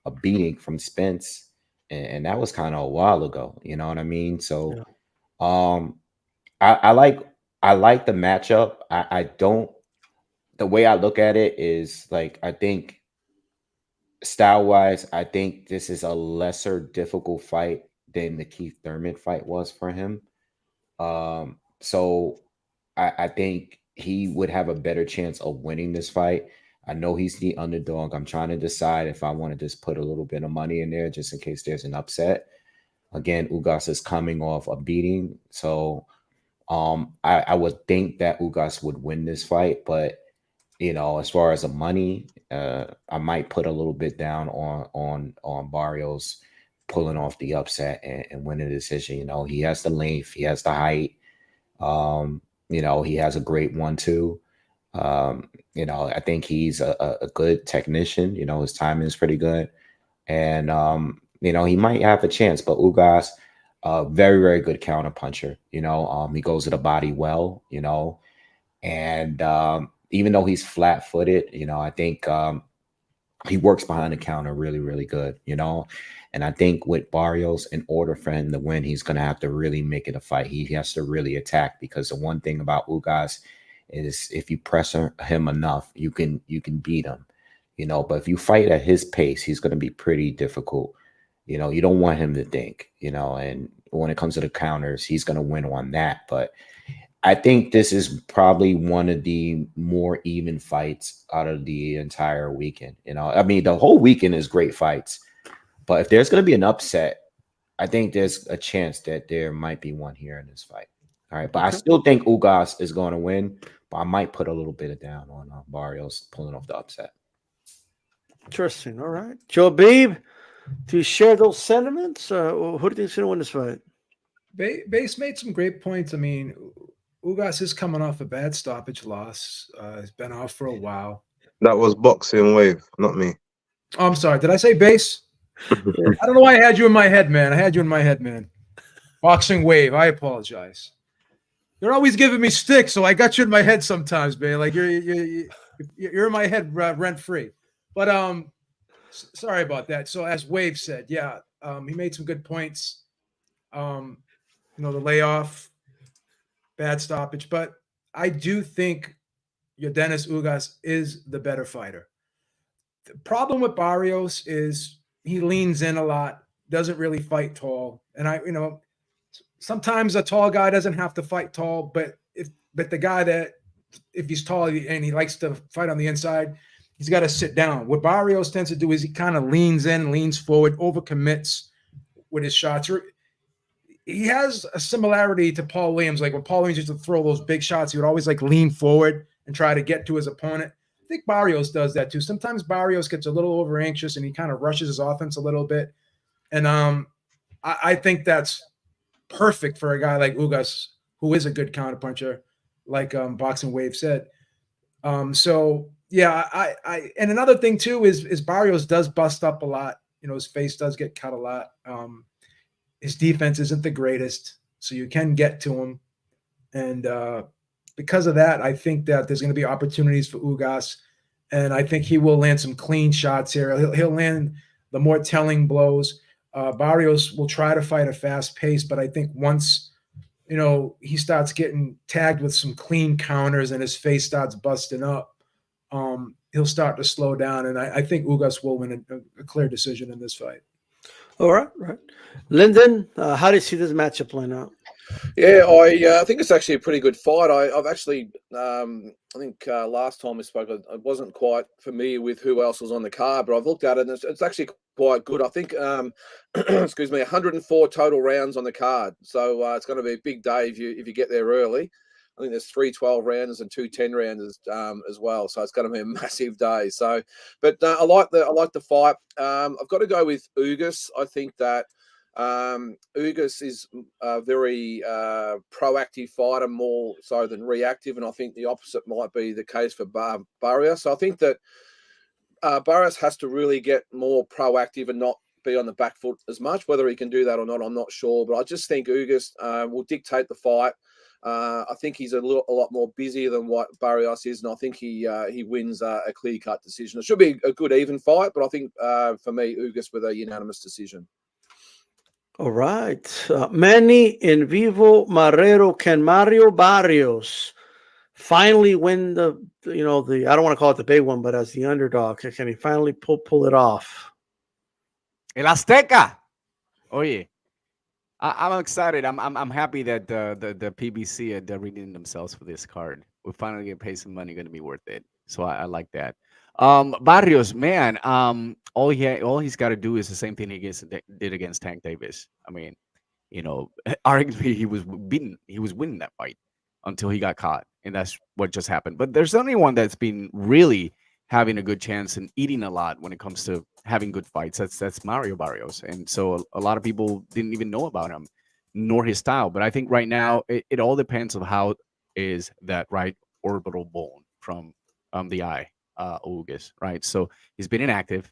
a beating from Spence, and that was kind of a while ago. You know what I mean? So I like the matchup. I don't. The way I look at it is like, I think style wise, I think this is a lesser difficult fight than the Keith Thurman fight was for him. So I think he would have a better chance of winning this fight. I know he's the underdog. I'm trying to decide if I want to just put a little bit of money in there just in case there's an upset. Again, Ugas is coming off a beating. So I would think that Ugas would win this fight, but you know, as far as the money, I might put a little bit down on Barrios pulling off the upset and winning the decision. You know, he has the length, he has the height. You know, he has a great 1-2. You know, I think he's a good technician. You know, his timing is pretty good, and you know, he might have a chance. But Ugas, very, very good counter puncher. You know, he goes to the body well. You know, and even though he's flat-footed, you know, I think he works behind the counter really, really good, you know. And I think with Barrios, in order for him to win, he's going to have to really make it a fight. He has to really attack, because the one thing about Ugas is if you press him enough, you can beat him, you know. But if you fight at his pace, he's going to be pretty difficult. You know, you don't want him to think, you know, and when it comes to the counters, he's going to win on that. But I think this is probably one of the more even fights out of the entire weekend. You know, I mean, the whole weekend is great fights, but if there's going to be an upset, I think there's a chance that there might be one here in this fight. All right, but I still think Ugas is going to win, but I might put a little bit of down on Barrios pulling off the upset. Interesting. All right, Joe Beeb, do you share those sentiments? Who do you think is going to win this fight? Base made some great points. I mean, Ugas is coming off a bad stoppage loss. He's been off for a while. That was boxing wave, not me. Oh, I'm sorry. Did I say base? I don't know why I had you in my head, man. I had you in my head, man. Boxing wave. I apologize. You're always giving me sticks, so I got you in my head sometimes, man. Like you're in my head rent free. But sorry about that. So as Wave said, yeah, he made some good points. You know, the layoff, bad stoppage, but I do think Yordenis Ugas is the better fighter. The problem with Barrios is he leans in a lot, doesn't really fight tall. And you know, sometimes a tall guy doesn't have to fight tall, but the guy that, if he's tall and he likes to fight on the inside, he's got to sit down. What Barrios tends to do is he kind of leans in, leans forward, overcommits with his shots. He has a similarity to Paul Williams. Like when Paul Williams used to throw those big shots, he would always like lean forward and try to get to his opponent. I think Barrios does that too. Sometimes Barrios gets a little over anxious and he kind of rushes his offense a little bit. And I think that's perfect for a guy like Ugas, who is a good counterpuncher, like Boxing Wave said. So yeah, I and another thing too is Barrios does bust up a lot. You know, his face does get cut a lot. His defense isn't the greatest, so you can get to him. And because of that, I think that there's going to be opportunities for Ugas, and I think he will land some clean shots here. He'll land the more telling blows. Barrios will try to fight a fast pace, but I think once, you know, he starts getting tagged with some clean counters and his face starts busting up, he'll start to slow down. And I think Ugas will win a clear decision in this fight. All right, right. Lyndon, how do you see this matchup playing out? Yeah, I think it's actually a pretty good fight. I've actually, I think last time we spoke, I wasn't quite familiar with who else was on the card, but I've looked at it and it's actually quite good. I think, excuse me, 104 total rounds on the card. So it's going to be a big day if you get there early. I think there's 3 12-rounders and 2 10-rounders as well. So it's going to be a massive day. So, but I like the fight. I've got to go with Ugas. I think that Ugas is a very proactive fighter, more so than reactive, and I think the opposite might be the case for Barrios. So I think that Barrios has to really get more proactive and not be on the back foot as much. Whether he can do that or not, I'm not sure. But I just think Ugas will dictate the fight. I think he's a lot more busy than what Barrios is, and I think he wins a clear-cut decision. It should be a good even fight, but I think for me, Ugas with a unanimous decision. All right. Manny in vivo Marrero. Can Mario Barrios finally win the I don't want to call it the big one, but as the underdog, can he finally pull it off? El Azteca. Oye, I'm excited. I'm happy that the PBC are redeeming themselves for this card. We finally get paid some money, going to be worth it. So I like that. Barrios, man, all he's got to do is the same thing he did against Tank Davis. I mean, arguably he was winning that fight until he got caught, and that's what just happened. But there's only one that's been really having a good chance and eating a lot when it comes to having good fights. That's Mario Barrios, and so a lot of people didn't even know about him nor his style. But I think right now it all depends on how is that right orbital bone from the eye, Ugas, right? So he's been inactive,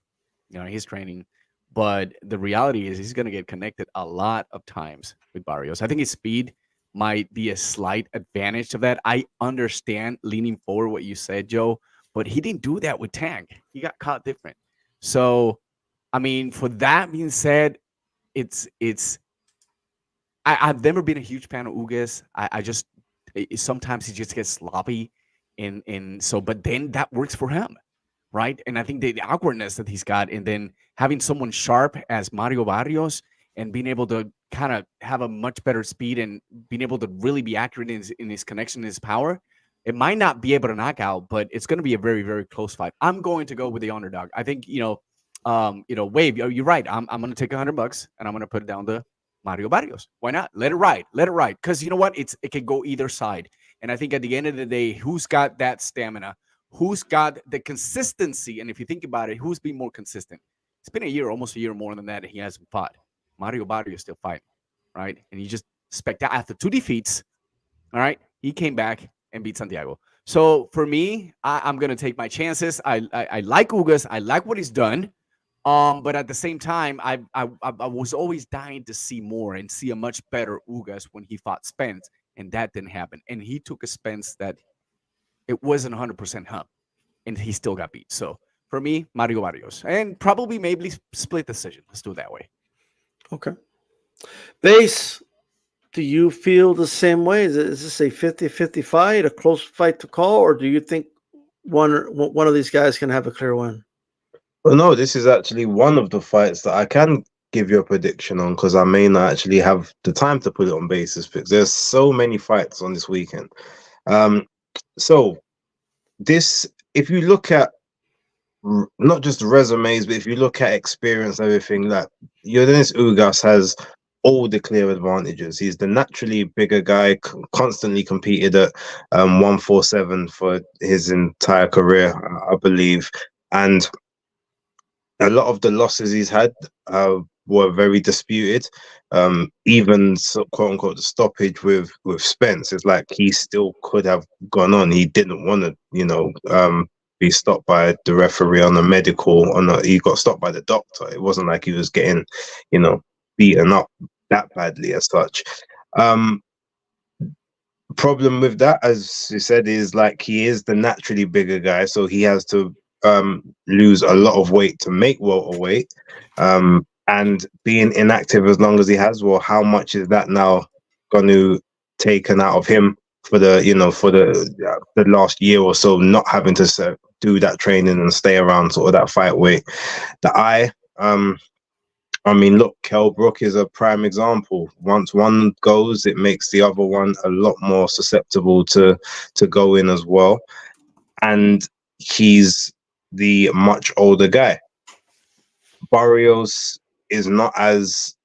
he's training, but the reality is he's going to get connected a lot of times with Barrios. I think his speed might be a slight advantage of that. I understand leaning forward what you said, Joe, but he didn't do that with Tank. He got caught different. So, I mean, for that being said, I've never been a huge fan of Ugas. Sometimes he just gets sloppy, and so, but then that works for him, right? And I think the awkwardness that he's got, and then having someone sharp as Mario Barrios, and being able to kind of have a much better speed and being able to really be accurate in his connection, his power. It might not be able to knock out, but it's going to be a very, very close fight. I'm going to go with the underdog. I think, Wave, you're right. I'm going to take $100 and I'm going to put it down to Mario Barrios. Why not? Let it ride. Because you know what? It can go either side. And I think at the end of the day, who's got that stamina? Who's got the consistency? And if you think about it, who's been more consistent? It's been a year, almost a year more than that. He hasn't fought. Mario Barrios still fighting, right? And he just after 2 defeats, all right, he came back and beat Santiago. So for me, I'm going to take my chances. I like Ugas. I like what he's done. But at the same time, I was always dying to see more and see a much better Ugas when he fought Spence, and that didn't happen. And he took a Spence that it wasn't 100% him, and he still got beat. So for me, Mario Barrios. And probably maybe split decision. Let's do it that way. Okay. Base, do you feel the same way? Is this a 50-50 fight, a close fight to call, or do you think one of these guys can have a clear win? Well, no, this is actually one of the fights that I can give you a prediction on, because I may not actually have the time to put it on basis picks. There's so many fights on this weekend. So this, if you look at not just resumes, but if you look at experience and everything, like Yordenis Ugas has all the clear advantages. He's the naturally bigger guy, constantly competed at 147 for his entire career, I believe. And a lot of the losses he's had were very disputed. Even quote unquote the stoppage with Spence, it's like he still could have gone on. He didn't want to, be stopped by the referee on a medical. He got stopped by the doctor. It wasn't like he was getting, beaten up that badly as such. Problem with that, as you said, is like he is the naturally bigger guy, so he has to lose a lot of weight to make welterweight, and being inactive as long as he has, well, how much is that now going to taken out of him for the last year or so, not having to do that training and stay around sort of that fight weight? I mean, look, Kell Brook is a prime example. Once one goes, it makes the other one a lot more susceptible to go in as well, and he's the much older guy. Barrios is not as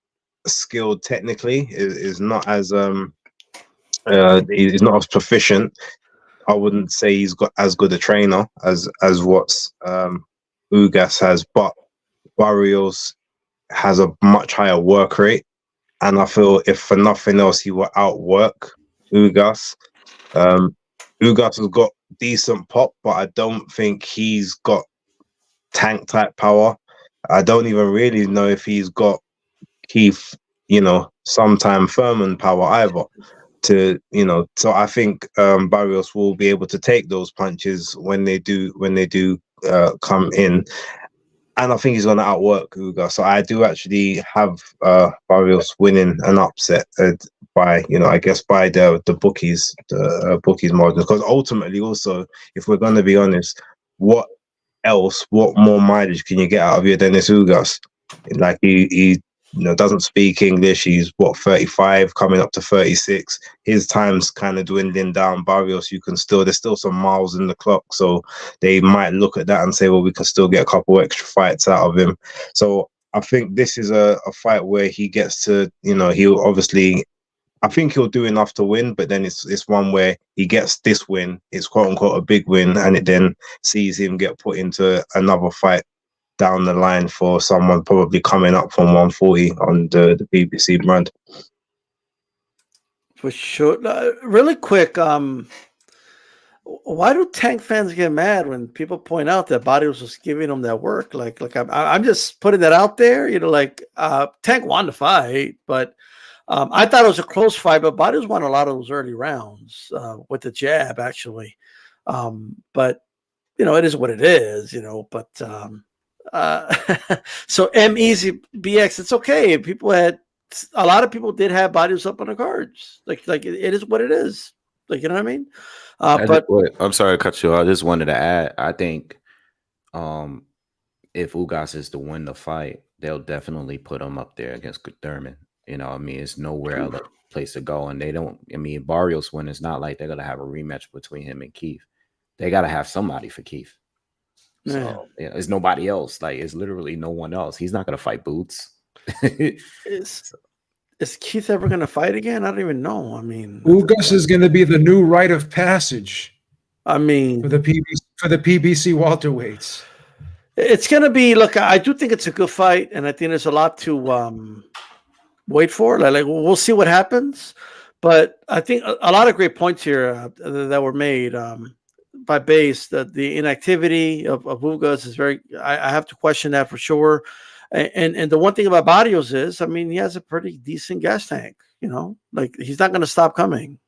skilled technically, is not as he's not as proficient. I wouldn't say he's got as good a trainer as what's Ugas has, but Barrios has a much higher work rate, and I feel if for nothing else he will outwork Ugas. Ugas has got decent pop, but I don't think he's got Tank type power. I don't even really know if he's got Keith, sometime Furman power either. So I think Barrios will be able to take those punches when they do come in. And I think he's going to outwork Ugas. So I do actually have Barrios winning an upset by the bookies margin. Because ultimately, also, if we're going to be honest, what more mileage can you get out of Yordenis Ugas? Like he doesn't speak English. He's 35, coming up to 36. His time's kind of dwindling down. Barrios, there's still some miles in the clock, so they might look at that and say, well, we can still get a couple extra fights out of him. So I think this is a fight where he gets to, he'll obviously, I think he'll do enough to win, but then it's one where he gets this win, it's quote unquote a big win, and it then sees him get put into another fight down the line for someone probably coming up from 140 on the PBC brand. For sure. Really quick, why do Tank fans get mad when people point out that Barrios was giving them that work? Like I'm just putting that out there. Tank won the fight, but I thought it was a close fight. But Barrios won a lot of those early rounds with the jab, actually. But it is what it is. But. So Easy BX, it's okay. A lot of people did have Barrios up on the cards. Like it is what it is. Like, you know what I mean? I'm sorry to cut you off. I just wanted to add, I think if Ugas is to win the fight, they'll definitely put him up there against Thurman. It's nowhere other place to go. And Barrios win, it's not like they're gonna have a rematch between him and Keith. They gotta have somebody for Keith. So there's nobody else. Like, it's literally no one else. He's not gonna fight Boots. Is Keith ever gonna fight again? I don't even know. Ugas is gonna be the new rite of passage. For the PBC welterweights. It's gonna be. Look, I do think it's a good fight, and I think there's a lot to wait for. Like we'll see what happens, but I think a lot of great points here that were made. By base, the inactivity of Ugas is very. I have to question that for sure. And the one thing about Barrios is, he has a pretty decent gas tank. Like he's not going to stop coming.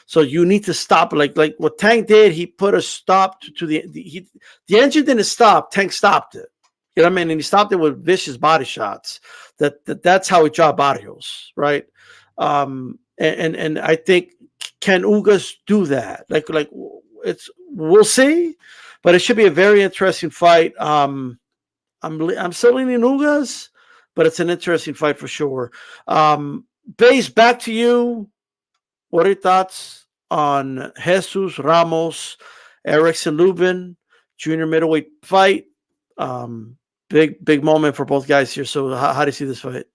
So you need to stop. Like what Tank did, he put a stop to the engine didn't stop. Tank stopped it. You know what I mean? And he stopped it with vicious body shots. That's how he dropped Barrios, right? And I think, can Ugas do that? Like we'll see, but it should be a very interesting fight. I'm still leaning Ugas, but it's an interesting fight for sure. Base, back to you. What are your thoughts on Jesus Ramos, Erickson Lubin, junior middleweight fight? Big moment for both guys here. So how do you see this fight?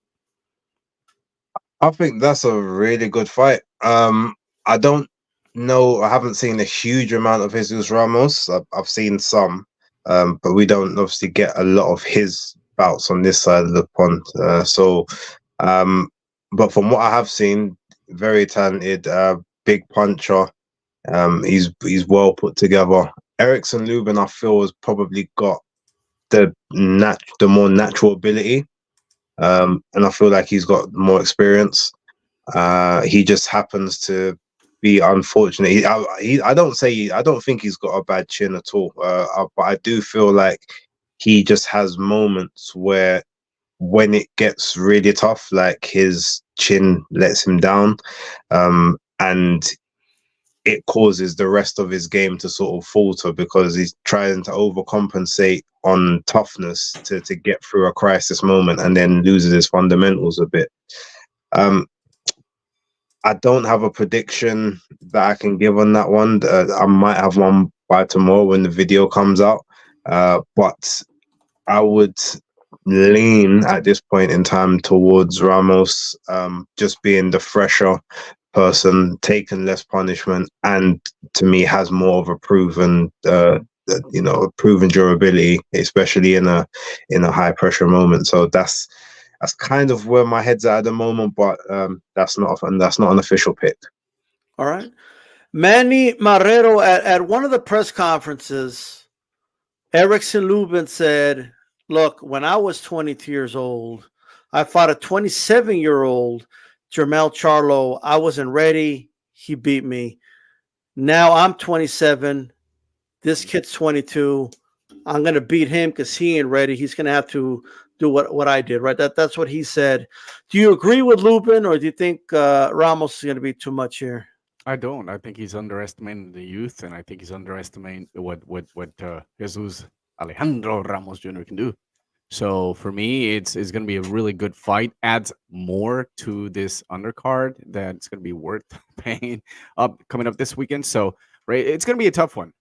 I think that's a really good fight. I don't know. I haven't seen a huge amount of Jesus Ramos. I've seen some, but we don't obviously get a lot of his bouts on this side of the pond. But from what I have seen, very talented, big puncher. He's well put together. Erickson Lubin, I feel, has probably got the more natural ability, and I feel like he's got more experience. He just happens to be unfortunate. I don't think he's got a bad chin at all, but I do feel like he just has moments where, when it gets really tough, like his chin lets him down, and it causes the rest of his game to sort of falter because he's trying to overcompensate on toughness to get through a crisis moment, and then loses his fundamentals a bit. I don't have a prediction that I can give on that one. I might have one by tomorrow when the video comes out, but I would lean at this point in time towards Ramos, just being the fresher person, taking less punishment, and to me has more of a proven proven durability, especially in a high pressure moment. So that's kind of where my head's at the moment, but that's not an official pick. All right. Manny Marrero at one of the press conferences Erickson Lubin said, look, when I was 22 years old, I fought a 27-year-old Jermell Charlo. I wasn't ready. He beat me. Now I'm 27. This kid's 22. I'm going to beat him because he ain't ready. He's going to have to do what I did, right? That's what he said. Do you agree with Lubin, or do you think Ramos is going to be too much here? I don't. I think he's underestimating the youth, and I think he's underestimating what Jesus Alejandro Ramos Jr. can do. So for me, it's going to be a really good fight. Adds more to this undercard that's going to be worth paying up coming up this weekend. So right, it's going to be a tough one.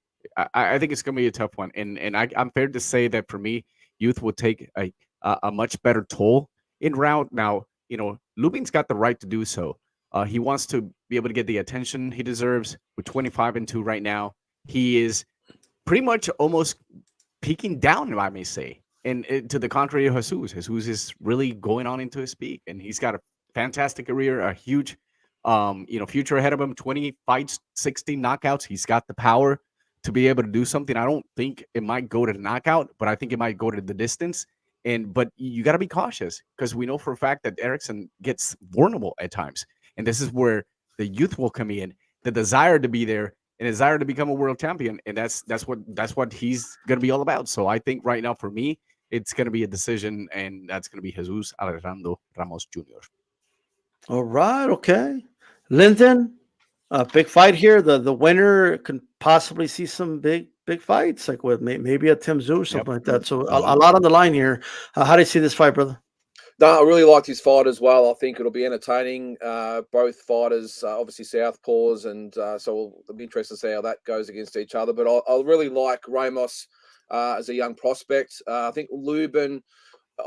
I think it's going to be a tough one, and I'm fair to say that for me, youth will take a much better toll in round. Now, Lubin's got the right to do so. He wants to be able to get the attention he deserves. With 25-2 right now, he is pretty much almost peaking down, if I may say. And to the contrary of Jesus. Jesus is really going on into his peak, and he's got a fantastic career, a huge, future ahead of him. 20 fights, 60 knockouts. He's got the power to be able to do something. I don't think it might go to knockout, but I think it might go to the distance. But you got to be cautious, because we know for a fact that Erickson gets vulnerable at times. And this is where the youth will come in, the desire to be there and desire to become a world champion. And that's what he's going to be all about. So I think right now for me, it's going to be a decision, and that's going to be Jesus Alejandro Ramos Jr. All right. Okay. Lyndon, a big fight here. The winner can possibly see some big fights, like with maybe a Tim Tszyu or something like that. So a lot on the line here. How do you see this fight, brother? No, I really liked his fight as well. I think it'll be entertaining. Both fighters, obviously southpaws, and so it'll be interesting to see how that goes against each other. But I really like Ramos as a young prospect. I think Lubin,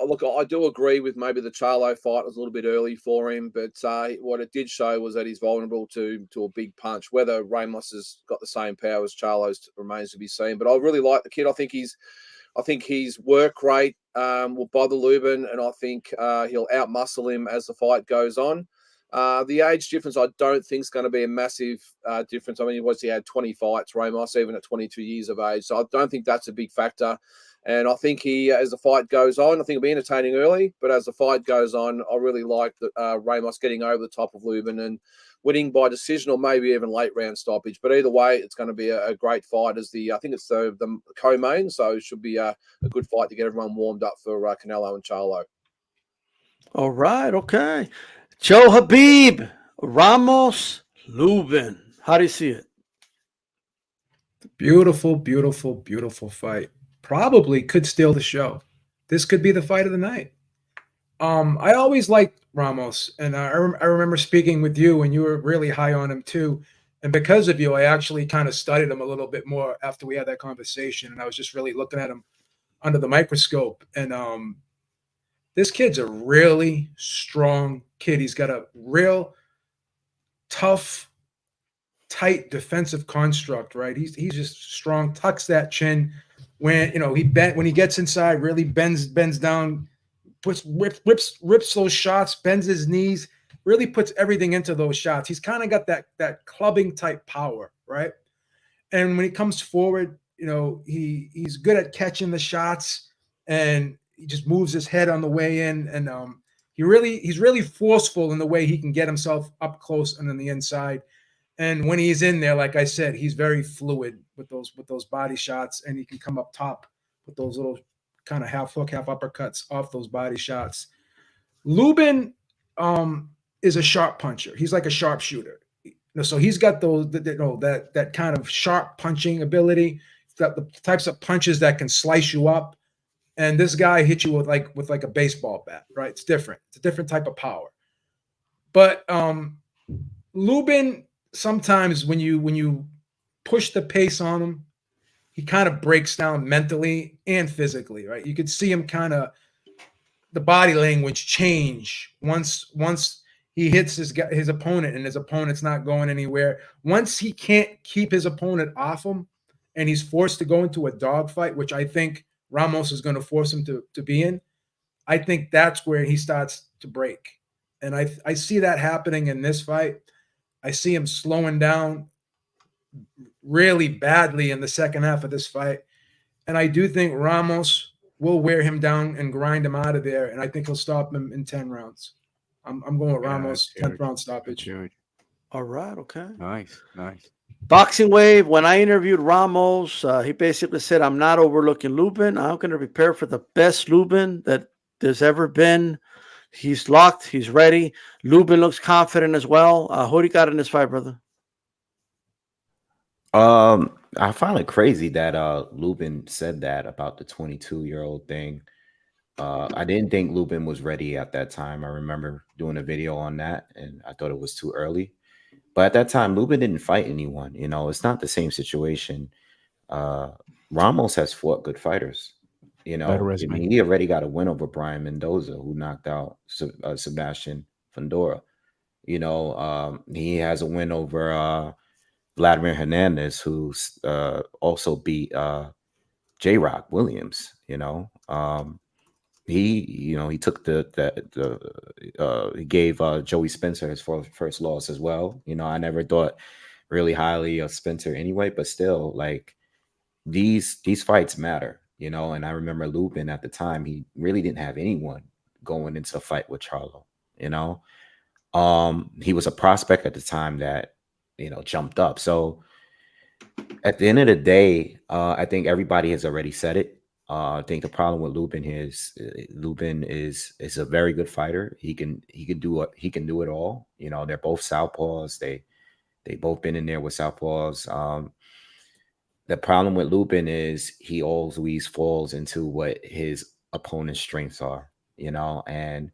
look, I do agree with maybe the Charlo fight was a little bit early for him, but what it did show was that he's vulnerable to a big punch. Whether Ramos has got the same power as Charlo's remains to be seen. But I really like the kid. I think his work rate will bother Lubin, and I think he'll outmuscle him as the fight goes on. The age difference, I don't think is going to be a massive difference. I mean, he had 20 fights, Ramos, even at 22 years of age. So I don't think that's a big factor. And I think as the fight goes on, I think it'll be entertaining early, but as the fight goes on, I really like Ramos getting over the top of Lubin and winning by decision, or maybe even late round stoppage. But either way, it's going to be a great fight. I think it's the co-main, so it should be a good fight to get everyone warmed up for Canelo and Charlo. All right, okay. Joe Habib, Ramos, Lubin. How do you see it? Beautiful, beautiful, beautiful fight. Probably could steal the show. This could be the fight of the night. I always liked Ramos, and I remember speaking with you when you were really high on him too. And because of you, I actually kind of studied him a little bit more after we had that conversation, and I was just really looking at him under the microscope. And this kid's a really strong kid. He's got a real tough, tight defensive construct, right? He's just strong, tucks that chin. When when he gets inside, really bends down, rips those shots, bends his knees, really puts everything into those shots. He's kind of got that clubbing type power, right? And when he comes forward, he's good at catching the shots, and he just moves his head on the way in, and he's really forceful in the way he can get himself up close and on the inside. And when he's in there, like I said, he's very fluid with those body shots, and he can come up top with those little kind of half hook, half uppercuts off those body shots. Lubin is a sharp puncher. He's like a sharpshooter. So he's got that kind of sharp punching ability. He's got the types of punches that can slice you up. And this guy hits you with like a baseball bat, right? It's different. It's a different type of power. But Lubin, sometimes when you push the pace on him, he kind of breaks down mentally and physically, right? You could see him kind of the body language change once he hits his opponent, and his opponent's not going anywhere. Once he can't keep his opponent off him, and he's forced to go into a dogfight, which I think Ramos is going to force him to be in, I think that's where he starts to break. And I see that happening in this fight. I see him slowing down really badly in the second half of this fight. And I do think Ramos will wear him down and grind him out of there. And I think he'll stop him in 10 rounds. I'm going with Ramos, 10th round stoppage. All right. Okay. Nice. Boxing Wave, when I interviewed Ramos, he basically said, I'm not overlooking Lubin. I'm going to prepare for the best Lubin that there's ever been. He's locked. He's ready. Lubin looks confident as well. Who do you got in this fight, brother? I find it crazy that Lubin said that about the 22-year-old thing. I didn't think Lubin was ready at that time. I remember doing a video on that, and I thought it was too early. But at that time, Lubin didn't fight anyone. You know, it's not the same situation. Ramos has fought good fighters. You know, he already got a win over Brian Mendoza, who knocked out Sebastian Fundora. You know, he has a win over Vladimir Hernandez, who's also beat J-Rock Williams. You know, he took he gave Joey Spencer his first loss as well. You know, I never thought really highly of Spencer anyway, but still, like, these fights matter, you know. And I remember Lubin at the time, he really didn't have anyone going into a fight with Charlo, you know. He was a prospect at the time that, you know, jumped up. So at the end of the day, I think everybody has already said it. I think the problem with Lubin is a very good fighter. He can do it all. You know, they're both southpaws. They both been in there with southpaws. The problem with Lubin is he always falls into what his opponent's strengths are. You know, and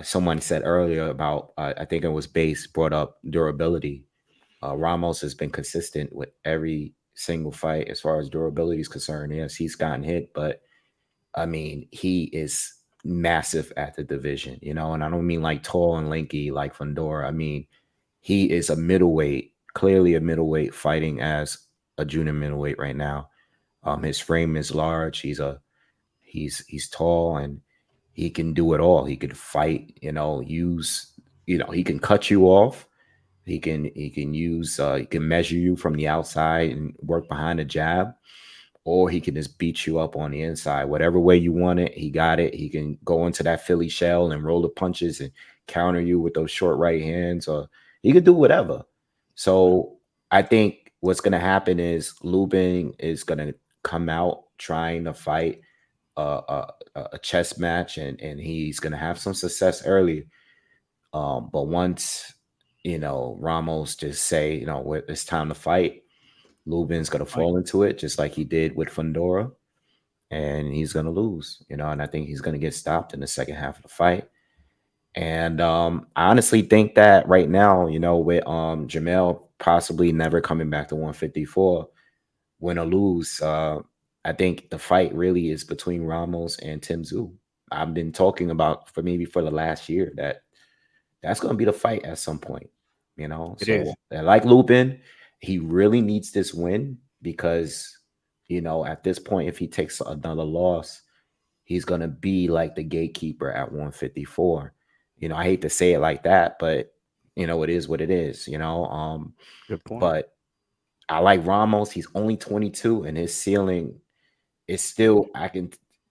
someone said earlier about I think it was Base brought up durability. Ramos has been consistent with every single fight as far as durability is concerned. Yes, he's gotten hit, but I mean, he is massive at the division, you know, and I don't mean like tall and lanky like Fundora. I mean, he is a middleweight, clearly a middleweight, fighting as a junior middleweight right now. His frame is large. He's tall, and he can do it all. He could fight, you know, he can cut you off. He can measure you from the outside and work behind the jab, or he can just beat you up on the inside. Whatever way you want it, he got it. He can go into that Philly shell and roll the punches and counter you with those short right hands, or he could do whatever. So I think what's going to happen is Lubin is going to come out trying to fight a chess match, and he's going to have some success early. But once, you know, Ramos just say, you know, it's time to fight, Lubin's going to fall into it just like he did with Fundora, and he's going to lose, you know, and I think he's going to get stopped in the second half of the fight. And I honestly think that right now, you know, with Jermell possibly never coming back to 154, win or lose, I think the fight really is between Ramos and Tim Tszyu. I've been talking about for the last year that's going to be the fight at some point, you know. It is. Like Lubin, he really needs this win because, you know, at this point, if he takes another loss, he's going to be like the gatekeeper at 154. You know, I hate to say it like that, but, you know, it is what it is, you know. Good point. But I like Ramos. He's only 22, and his ceiling is still,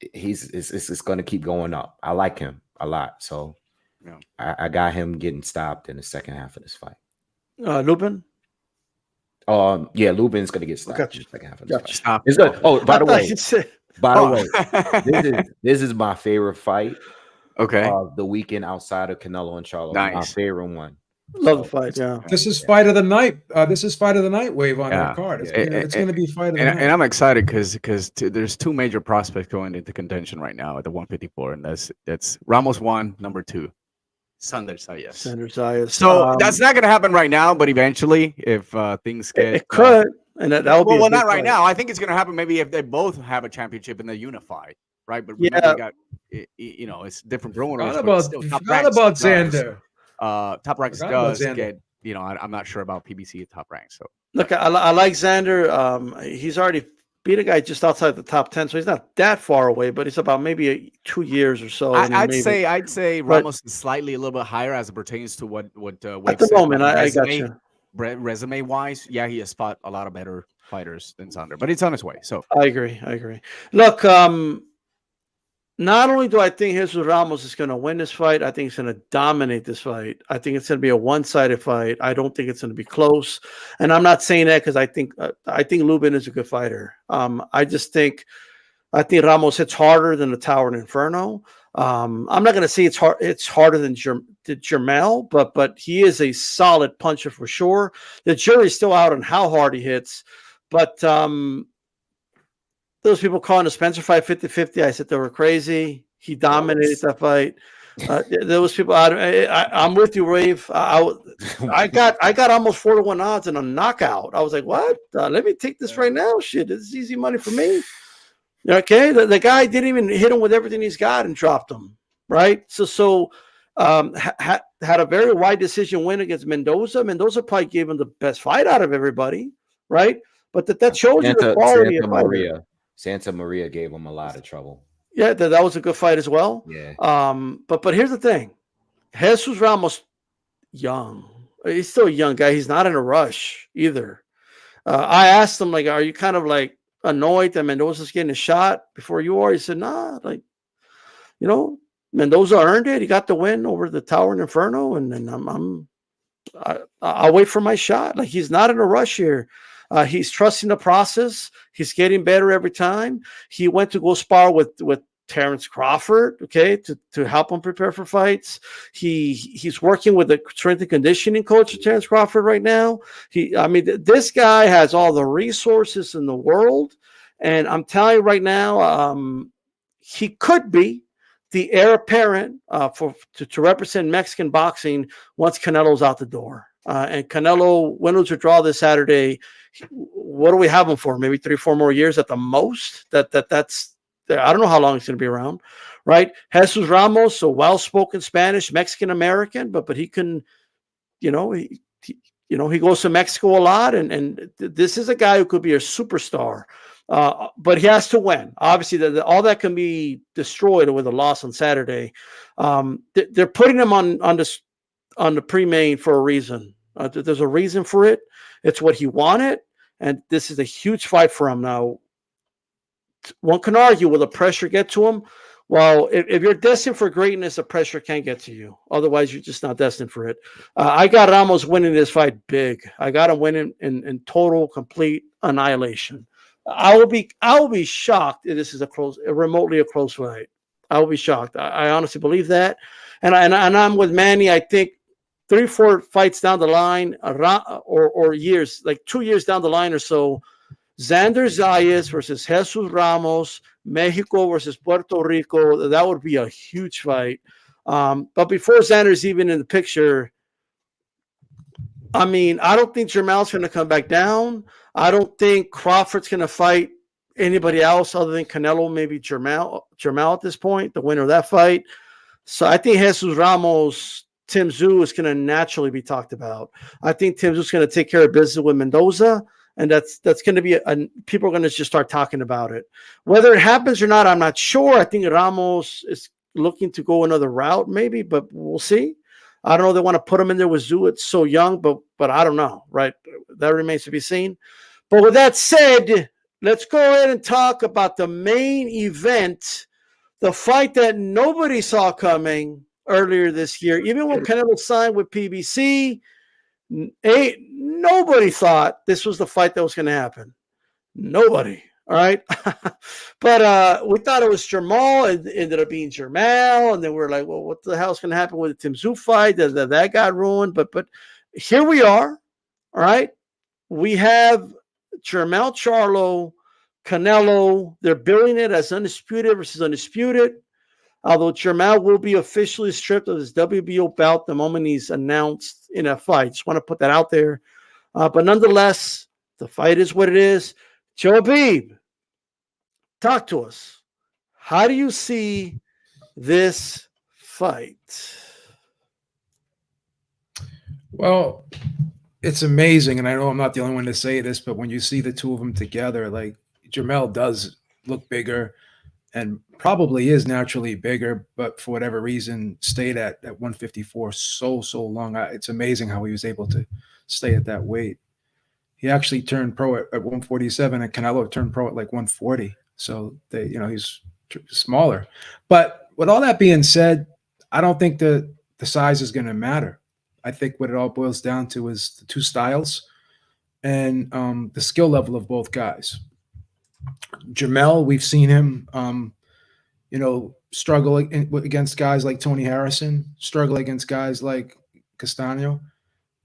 it's going to keep going up. I like him a lot. So yeah, I got him getting stopped in the second half of this fight. Lubin? Yeah, Lubin's going to get stopped in the second half of this fight. It's good. Oh, by the way, this is my favorite fight. Okay. The weekend outside of Canelo and Charlo. Nice. My favorite one. Love the fight, yeah. This is fight of the night. This is fight of the night wave on that card. It's going to be fight of the night. And I'm excited because there's two major prospects going into contention right now at the 154, and that's Ramos 1, number 2, Sander Zayas. So that's not going to happen right now, but eventually, if things get it could, and that will be well, not right now. I think it's going to happen maybe if they both have a championship and they're unified, right? But yeah, got, you know, it's different promoters. Forgot about Xander. Top Ranks does get, you know, I'm not sure about PBC at Top Ranks. So look, I like Xander. He's already beat a guy just outside the top 10, so he's not that far away, but it's about maybe 2 years or so. I'd say Ramos is slightly a little bit higher as it pertains to what at the moment. I got you. Resume wise, yeah, he has fought a lot of better fighters than Sander, but it's on its way. So I agree. Look, not only do I think Jesus Ramos is going to win this fight, I think he's going to dominate this fight. I think it's going to be a one-sided fight. I don't think it's going to be close. And I'm not saying that because I think Lubin is a good fighter. I think Ramos hits harder than the Tower and Inferno. I'm not going to say it's harder than Jermell, but he is a solid puncher for sure. The jury's still out on how hard he hits, but those people calling the Spencer fight 50-50, I said they were crazy. He dominated that fight. Those people, I'm with you, Rave. I got almost 4-1 odds and a knockout. I was like, what? Let me take this right now. Shit, this is easy money for me. Okay, the guy didn't even hit him with everything he's got and dropped him, right? So had a very wide decision win against Mendoza. Mendoza probably gave him the best fight out of everybody, right? But that shows you the quality of fighter. Santa Maria gave him a lot of trouble. Yeah, that was a good fight as well. Yeah. But here's the thing. Jesus Ramos, young. He's still a young guy. He's not in a rush either. I asked him, like, are you kind of like annoyed that Mendoza's getting a shot before you are? He said, nah, like, Mendoza earned it. He got the win over the Tower and Inferno, and then I'll wait for my shot. Like, he's not in a rush here. He's trusting the process. He's getting better every time. He went to go spar with Terrence Crawford, okay, to help him prepare for fights. He's working with the strength and conditioning coach of Terrence Crawford right now. This guy has all the resources in the world, and I'm telling you right now, he could be the heir apparent to represent Mexican boxing once Canelo's out the door. And Canelo wins or draw this Saturday. What do we have him for? Maybe 3-4 more years at the most. That's I don't know how long he's going to be around, right? Jesus Ramos, so well-spoken Spanish, Mexican American, but he can, he goes to Mexico a lot, and this is a guy who could be a superstar. But he has to win. Obviously, all that can be destroyed with a loss on Saturday. They're putting him on the pre-main for a reason. There's a reason for it. It's what he wanted, and this is a huge fight for him now. One can argue, will the pressure get to him? Well, if you're destined for greatness, the pressure can't get to you. Otherwise, you're just not destined for it. I got Ramos winning this fight big. I got him winning in total, complete annihilation. I will be shocked if this is remotely a close fight. I will be shocked. I honestly believe that, and I'm with Manny. I think 3-4 fights down the line, or years, like 2 years down the line or so, Xander Zayas versus Jesus Ramos, Mexico versus Puerto Rico. That would be a huge fight. But before Xander's even in the picture, I don't think Jermell's going to come back down. I don't think Crawford's going to fight anybody else other than Canelo, maybe Jermell at this point, the winner of that fight. So I think Jesus Ramos, Tim Tszyu is going to naturally be talked about. I think Tim Tszyu is going to take care of business with Mendoza, and that's going to be people are going to just start talking about it. Whether it happens or not, I'm not sure. I think Ramos is looking to go another route, maybe, but we'll see. I don't know. They want to put him in there with Tszyu. It's so young, but I don't know. Right? That remains to be seen. But with that said, let's go ahead and talk about the main event, the fight that nobody saw coming earlier this year. Even when Canelo signed with PBC, nobody thought this was the fight that was going to happen. Nobody. All right. But we thought it was Jermell. It ended up being Jermell. And then we're like, well, what the hell is going to happen with the Tim Tszyu fight? That got ruined. But here we are. All right. We have Jermell Charlo, Canelo. They're billing it as Undisputed versus Undisputed. Although Jermell will be officially stripped of his WBO belt the moment he's announced in a fight. Just want to put that out there. But nonetheless, the fight is what it is. Joe Habib, talk to us. How do you see this fight? Well, it's amazing, and I know I'm not the only one to say this, but when you see the two of them together, like Jermell does look bigger and probably is naturally bigger, but for whatever reason stayed at 154 so long. It's amazing how he was able to stay at that weight. He actually turned pro at 147, and Canelo turned pro at like 140. So he's smaller. But with all that being said, I don't think the size is going to matter. I think what it all boils down to is the two styles and the skill level of both guys. Jermell, we've seen him, struggle against guys like Tony Harrison, struggle against guys like Castano,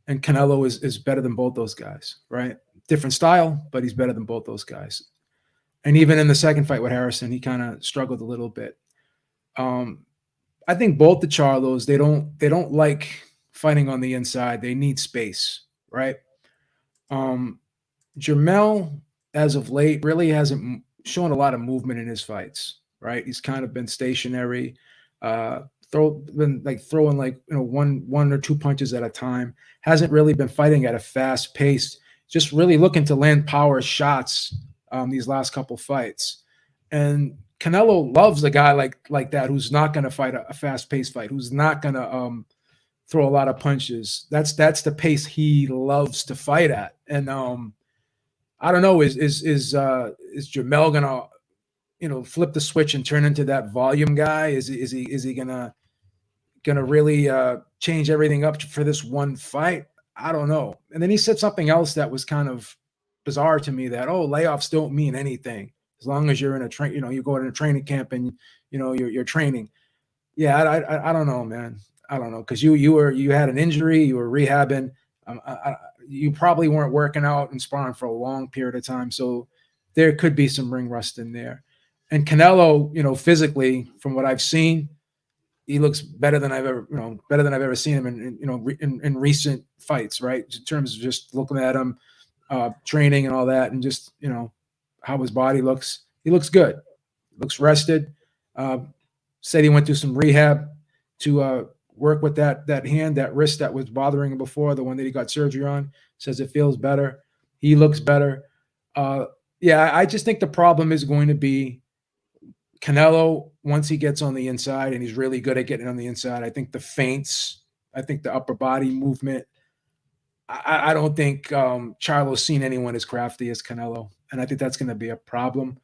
and Canelo is better than both those guys, right? Different style, but he's better than both those guys. And even in the second fight with Harrison, he kind of struggled a little bit. I think both the Charlos, they don't like fighting on the inside. They need space, right? Jermell, as of late, really hasn't shown a lot of movement in his fights, right? He's kind of been stationary, throwing one or two punches at a time. Hasn't really been fighting at a fast pace. Just really looking to land power shots these last couple fights. And Canelo loves a guy like that who's not going to fight a fast-paced fight, who's not going to throw a lot of punches. That's the pace he loves to fight at. And I don't know, is Jermell gonna flip the switch and turn into that volume guy? Is he gonna really change everything up for this one fight? I don't know. And then he said something else that was kind of bizarre to me, that layoffs don't mean anything as long as you're in a you go in a training camp and you're training. Yeah, I don't know, man. I don't know, because you had an injury, you were rehabbing. You probably weren't working out and sparring for a long period of time, so there could be some ring rust in there. And Canelo, physically, from what I've seen, he looks better than I've ever seen him in recent fights, right? In terms of just looking at him, training and all that, and just how his body looks. He looks good, looks rested. Said he went through some rehab to work with that hand, that wrist that was bothering him before, the one that he got surgery on. Says it feels better. He looks better. I just think the problem is going to be Canelo once he gets on the inside, and he's really good at getting on the inside. I think the feints, I think the upper body movement, I don't think Charlo's seen anyone as crafty as Canelo, and I think that's going to be a problem.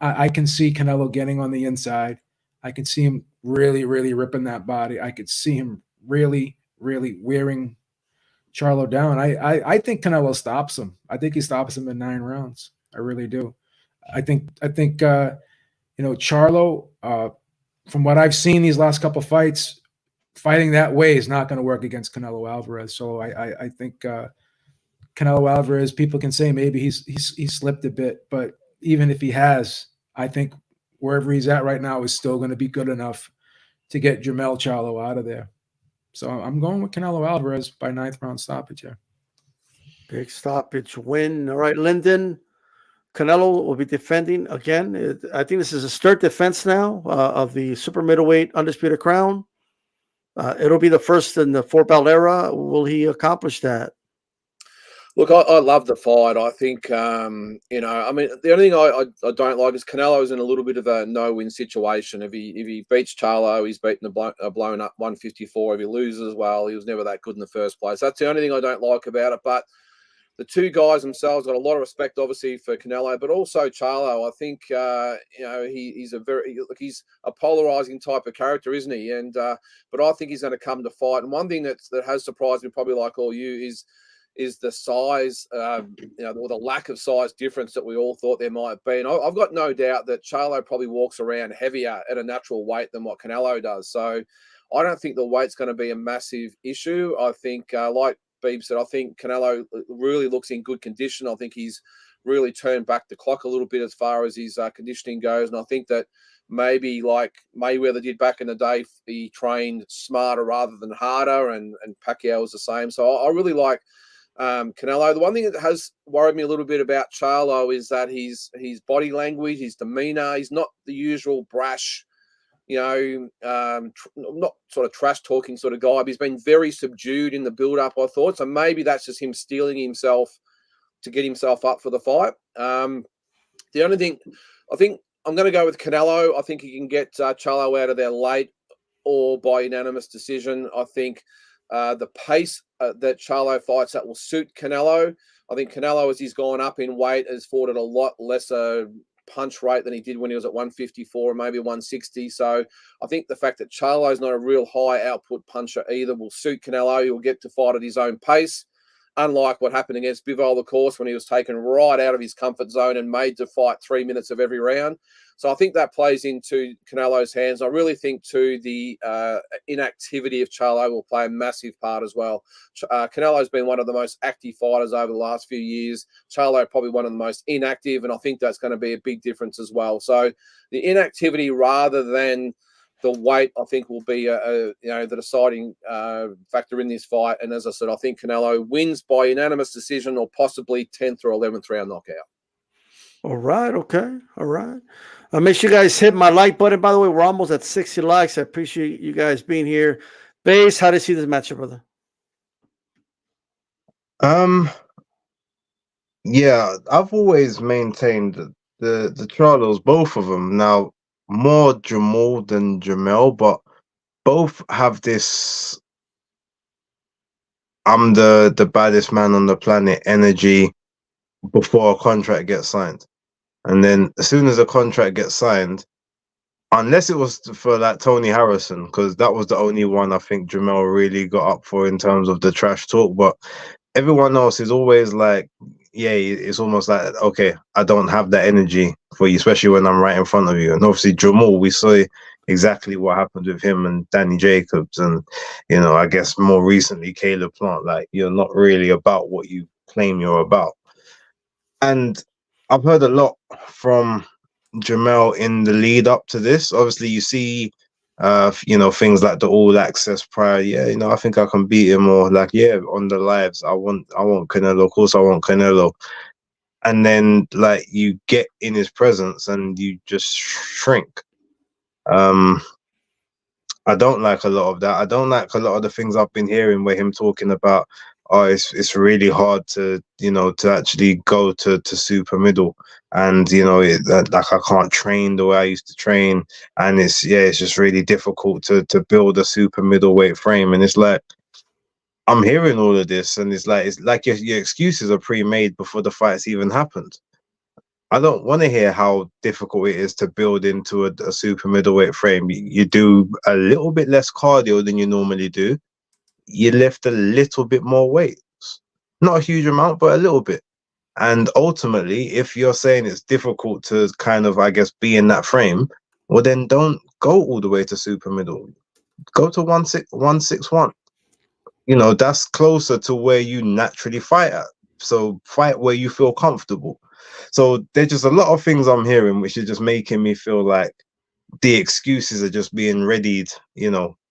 I can see Canelo getting on the inside. I can see him really, really ripping that body. I could see him really, really wearing Charlo down. I think Canelo stops him. I think he stops him in 9 rounds. I really do. I think Charlo, from what I've seen these last couple fights, fighting that way is not going to work against Canelo Alvarez. So I think Canelo Alvarez, people can say maybe he's slipped a bit, but even if he has, I think wherever he's at right now is still going to be good enough to get Jermell Charlo out of there. So I'm going with Canelo Alvarez by 9th round stoppage here. Big stoppage win. All right, Lyndon. Canelo will be defending again. I think this is his 3rd defense now of the super middleweight undisputed crown. It'll be the first in the 4-belt era. Will he accomplish that? Look, I love the fight. I think, the only thing I don't like is Canelo's in a little bit of a no-win situation. If he beats Charlo, he's beaten a blown up 154. If he loses, well, he was never that good in the first place. That's the only thing I don't like about it. But the two guys themselves got a lot of respect, obviously, for Canelo, but also Charlo. I think, he's a polarizing type of character, isn't he? And but I think he's going to come to fight. And one thing that has surprised me, probably like all you, is the size, or the lack of size difference that we all thought there might be. And I've got no doubt that Charlo probably walks around heavier at a natural weight than what Canelo does. So I don't think the weight's going to be a massive issue. I think, like Beeb said, I think Canelo really looks in good condition. I think he's really turned back the clock a little bit as far as his conditioning goes. And I think that maybe like Mayweather did back in the day, he trained smarter rather than harder, and Pacquiao was the same. So I really like Canelo. The one thing that has worried me a little bit about Charlo is that his body language, his demeanor, he's not the usual brash, not sort of trash talking sort of guy, but he's been very subdued in the build up, I thought. So maybe that's just him steeling himself to get himself up for the fight. The only thing, I think I'm going to go with Canelo. I think he can get Charlo out of there late or by unanimous decision. I think the pace that Charlo fights that will suit Canelo. I think Canelo, as he's gone up in weight, has fought at a lot lesser punch rate than he did when he was at 154, maybe 160. So I think the fact that Charlo's not a real high output puncher either will suit Canelo. He'll get to fight at his own pace. Unlike what happened against Bivol, of course, when he was taken right out of his comfort zone and made to fight 3 minutes of every round. So I think that plays into Canelo's hands. I really think, too, the inactivity of Charlo will play a massive part as well. Canelo's been one of the most active fighters over the last few years. Charlo probably one of the most inactive, and I think that's going to be a big difference as well. So the inactivity rather than the weight, I think, will be the deciding factor in this fight. And as I said, I think Canelo wins by unanimous decision or possibly 10th or 11th round knockout. All right. Okay. All right. Make sure you guys hit my like button. By the way, we're almost at 60 likes. I appreciate you guys being here. Base, how do you see this matchup, brother? Yeah, I've always maintained the Charlos, both of them. Now, more Jermell than Jermell, but both have this I'm the baddest man on the planet energy before a contract gets signed. And then as soon as a contract gets signed, unless it was for like Tony Harrison, because that was the only one I think Jermell really got up for in terms of the trash talk, but everyone else is always like, yeah, it's almost like, okay, I don't have that energy for you, especially when I'm right in front of you. And obviously Jermell, we saw exactly what happened with him and Danny Jacobs, and I guess more recently Caleb Plant. Like, you're not really about what you claim you're about. And I've heard a lot from Jermell in the lead up to this. Obviously, you see, things like the All Access prior. Yeah, I think I can beat him, or like, yeah, on the lives, I want Canelo. Of course, I want Canelo. And then, like, you get in his presence and you just shrink. I don't like a lot of that. I don't like a lot of the things I've been hearing where him talking about, oh, it's really hard to to actually go to super middle, and like I can't train the way I used to train, and it's just really difficult to build a super middleweight frame. And it's like, I'm hearing all of this, and it's like your excuses are pre-made before the fight's even happened. I don't want to hear how difficult it is to build into a super middleweight frame. You do a little bit less cardio than you normally do. You lift a little bit more weight. Not a huge amount, but a little bit. And ultimately, if you're saying it's difficult to kind of, I guess, be in that frame, well, then don't go all the way to super middle. Go to 161. That's closer to where you naturally fight at. So fight where you feel comfortable. So there's just a lot of things I'm hearing which are just making me feel like the excuses are just being readied,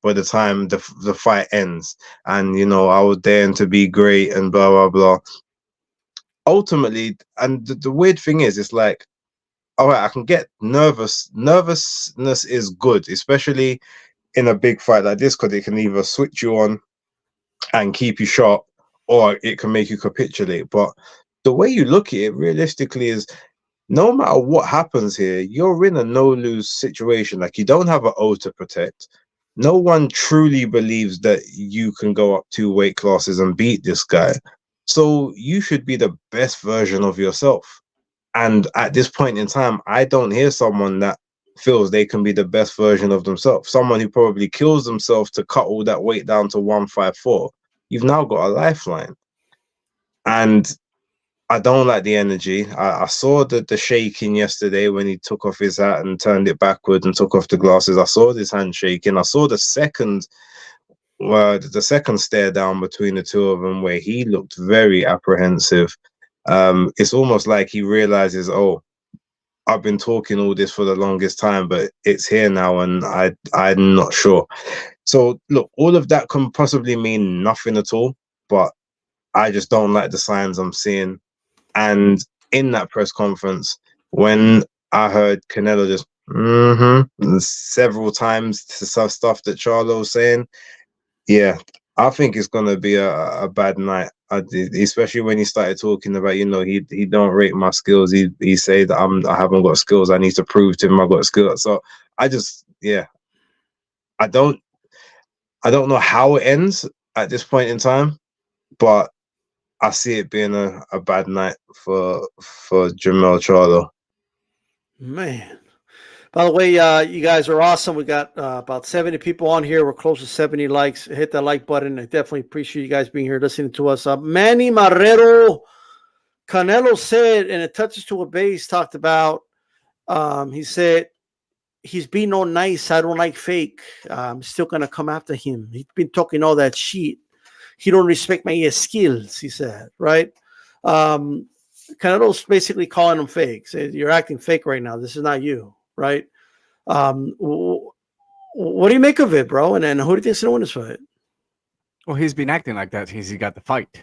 by the time the fight ends. And, I was there to be great and blah, blah, blah. Ultimately, and the weird thing is, it's like, all right, I can get nervous. Nervousness is good, especially in a big fight like this, because it can either switch you on and keep you sharp, or it can make you capitulate. But the way you look at it realistically is, no matter what happens here, you're in a no-lose situation. Like, you don't have an O to protect. No one truly believes that you can go up 2 weight classes and beat this guy. So you should be the best version of yourself. And at this point in time, I don't hear someone that feels they can be the best version of themselves. Someone who probably kills themselves to cut all that weight down to 154. You've now got a lifeline. And I don't like the energy. I saw the shaking yesterday when he took off his hat and turned it backwards and took off the glasses. I saw his hand shaking. I saw the second stare down between the two of them where he looked very apprehensive. It's almost like he realizes, oh, I've been talking all this for the longest time, but it's here now, and I'm not sure. So look, all of that can possibly mean nothing at all, but I just don't like the signs I'm seeing. And in that press conference, when I heard Canelo just several times to some stuff that Charlo was saying, yeah, I think it's gonna be a bad night. Especially when he started talking about, he don't rate my skills. He said that I haven't got skills. I need to prove to him I got skills. So I just, I don't know how it ends, at this point in time, but I see it being a bad night for Jermell Charlo. Man. By the way, you guys are awesome. We got about 70 people on here. We're close to 70 likes. Hit that like button. I definitely appreciate you guys being here listening to us. Manny Marrero, Canelo said, and it touches to what Bass talked about. He said, he's being all nice. I don't like fake. I'm still going to come after him. He's been talking all that shit. He don't respect my skills, he said, right? Canelo's basically calling him fake. Says, you're acting fake right now. This is not you. Right? What do you make of it, bro? And who do you think's gonna win this fight? Well, he's been acting like that since he got the fight,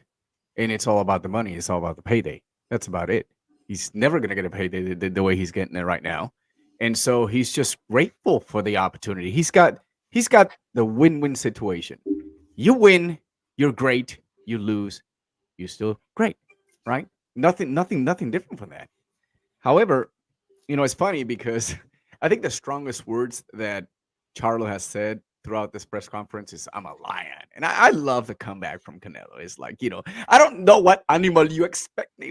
and it's all about the money. It's all about the payday. That's about it. He's never gonna get a payday the way he's getting it right now, and so he's just grateful for the opportunity. He's got the win-win situation. You win, you're great. You lose, you're still great, right? Nothing different from that. However, you know, it's funny because I think the strongest words that Charlo has said throughout this press conference is, I'm a lion. And I love the comeback from Canelo. It's like, you know, I don't know what animal you expect me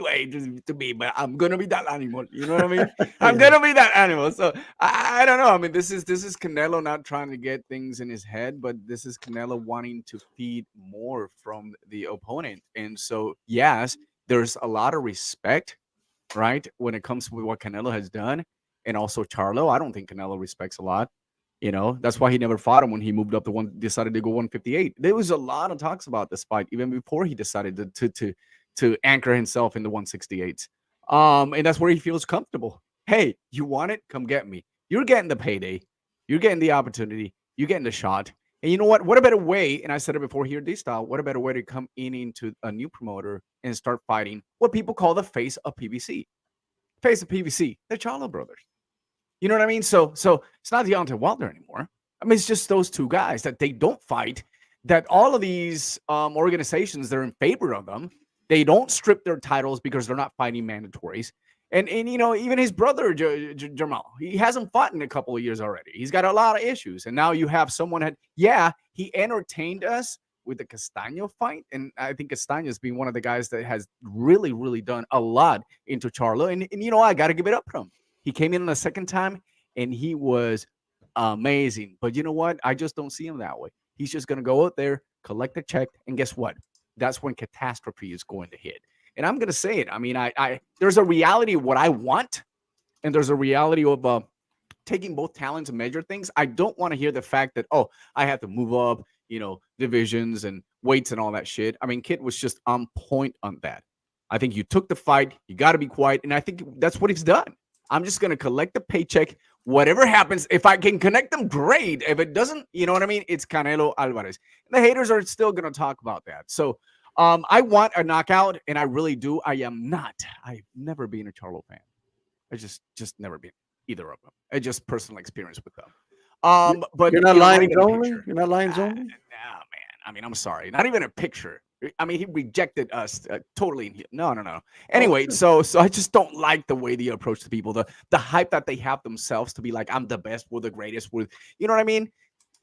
to be, but I'm going to be that animal. You know what I mean? I'm going to be that animal. So I don't know. I mean, this is Canelo not trying to get things in his head, but this is Canelo wanting to feed more from the opponent. And so, yes, there's a lot of respect, right, when it comes to what Canelo has done, and also Charlo. I don't think Canelo respects a lot. You know, that's why he never fought him when he moved up to decided to go 158. There was a lot of talks about this fight even before he decided to anchor himself in the 168s. And that's where he feels comfortable. Hey, you want it? Come get me. You're getting the payday. You're getting the opportunity. You're getting the shot. And you know what? What a better way, and I said it before here, D-Style, what a better way to come into a new promoter and start fighting what people call the face of PBC. Face of PBC, the Charlo brothers. You know what I mean? So it's not Deontay Wilder anymore. I mean, it's just those two guys that they don't fight, that all of these organizations, they're in favor of them. They don't strip their titles because they're not fighting mandatories. And you know, even his brother, Jermell, he hasn't fought in a couple of years already. He's got a lot of issues. And now you have someone he entertained us with the Castaño fight. And I think Castaño's been one of the guys that has really, really done a lot into Charlo. And you know, I got to give it up to him. He came in the second time and he was amazing. But you know what? I just don't see him that way. He's just going to go out there, collect a check. And guess what? That's when catastrophe is going to hit. And I'm going to say it. I mean, there's a reality of what I want, and there's a reality of taking both talents and measure things. I don't want to hear the fact that, oh, I have to move up, you know, divisions and weights and all that shit. I mean, Kit was just on point on that. I think you took the fight. You got to be quiet. And I think that's what he's done. I'm just going to collect the paycheck. Whatever happens, if I can connect them, great. If it doesn't, you know what I mean? It's Canelo Alvarez. And the haters are still going to talk about that. So, I want a knockout, and I really do. I've never been a Charlo fan. I just never been either of them. I just personal experience with them. But you're not Lions only. You're not Lions only. No, man. I mean, I'm sorry. Not even a picture. I mean, he rejected us totally. No. Anyway, so I just don't like the way they approach the people, the hype that they have themselves to be like, I'm the best, we're the greatest, you know what I mean?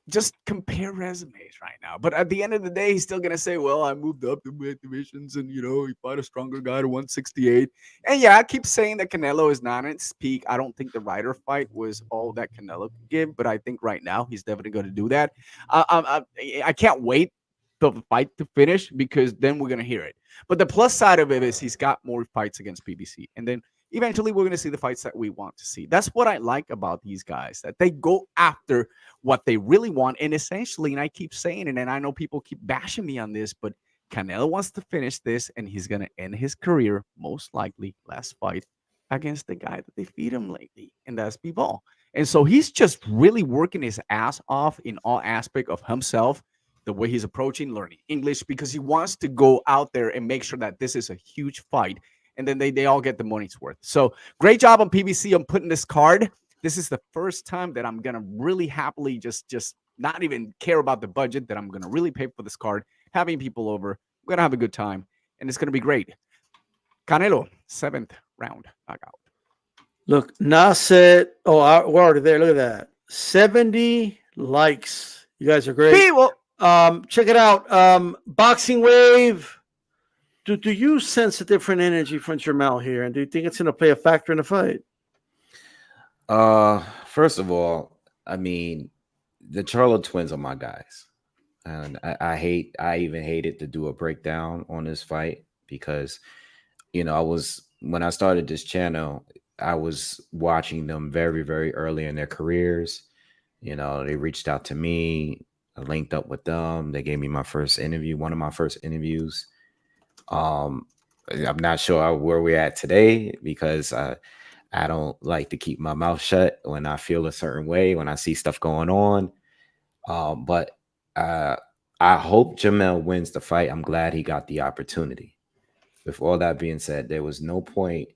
Just compare resumes right now. But at the end of the day, he's still going to say, well, I moved up to weight divisions and, you know, he fought a stronger guy to 168. And yeah, I keep saying that Canelo is not at its peak. I don't think the Ryder fight was all that Canelo could give, but I think right now he's definitely going to do that. I can't wait for the fight to finish because then we're going to hear it. But the plus side of it is he's got more fights against PBC. And then eventually we're going to see the fights that we want to see. That's what I like about these guys, that they go after what they really want. And essentially, and I keep saying it, and I know people keep bashing me on this, but Canelo wants to finish this, and he's going to end his career, most likely, last fight, against the guy that they feed him lately, and that's Bivol. And so he's just really working his ass off in all aspect of himself, the way he's approaching, learning English, because he wants to go out there and make sure that this is a huge fight. And then they all get the money's worth. So great job on PBC on putting this card. This is the first time that I'm going to really happily just not even care about the budget, that I'm going to really pay for this card, having people over. We're going to have a good time, and it's going to be great. Canelo, 7th round knockout. Look, Nasset. Oh, we're already there. Look at that. 70 likes. You guys are great. Check it out. Boxing Wave. Do you sense a different energy from Jermell here? And do you think it's going to play a factor in the fight? First of all, I mean, the Charlo twins are my guys. And I even hated to do a breakdown on this fight because, when I started this channel, I was watching them very, very early in their careers. They reached out to me. I linked up with them. They gave me my first interview, one of my first interviews. I'm not sure where we're at today because I don't like to keep my mouth shut when I feel a certain way, when I see stuff going on. But I hope Jermell wins the fight. I'm glad he got the opportunity. With all that being said, there was no point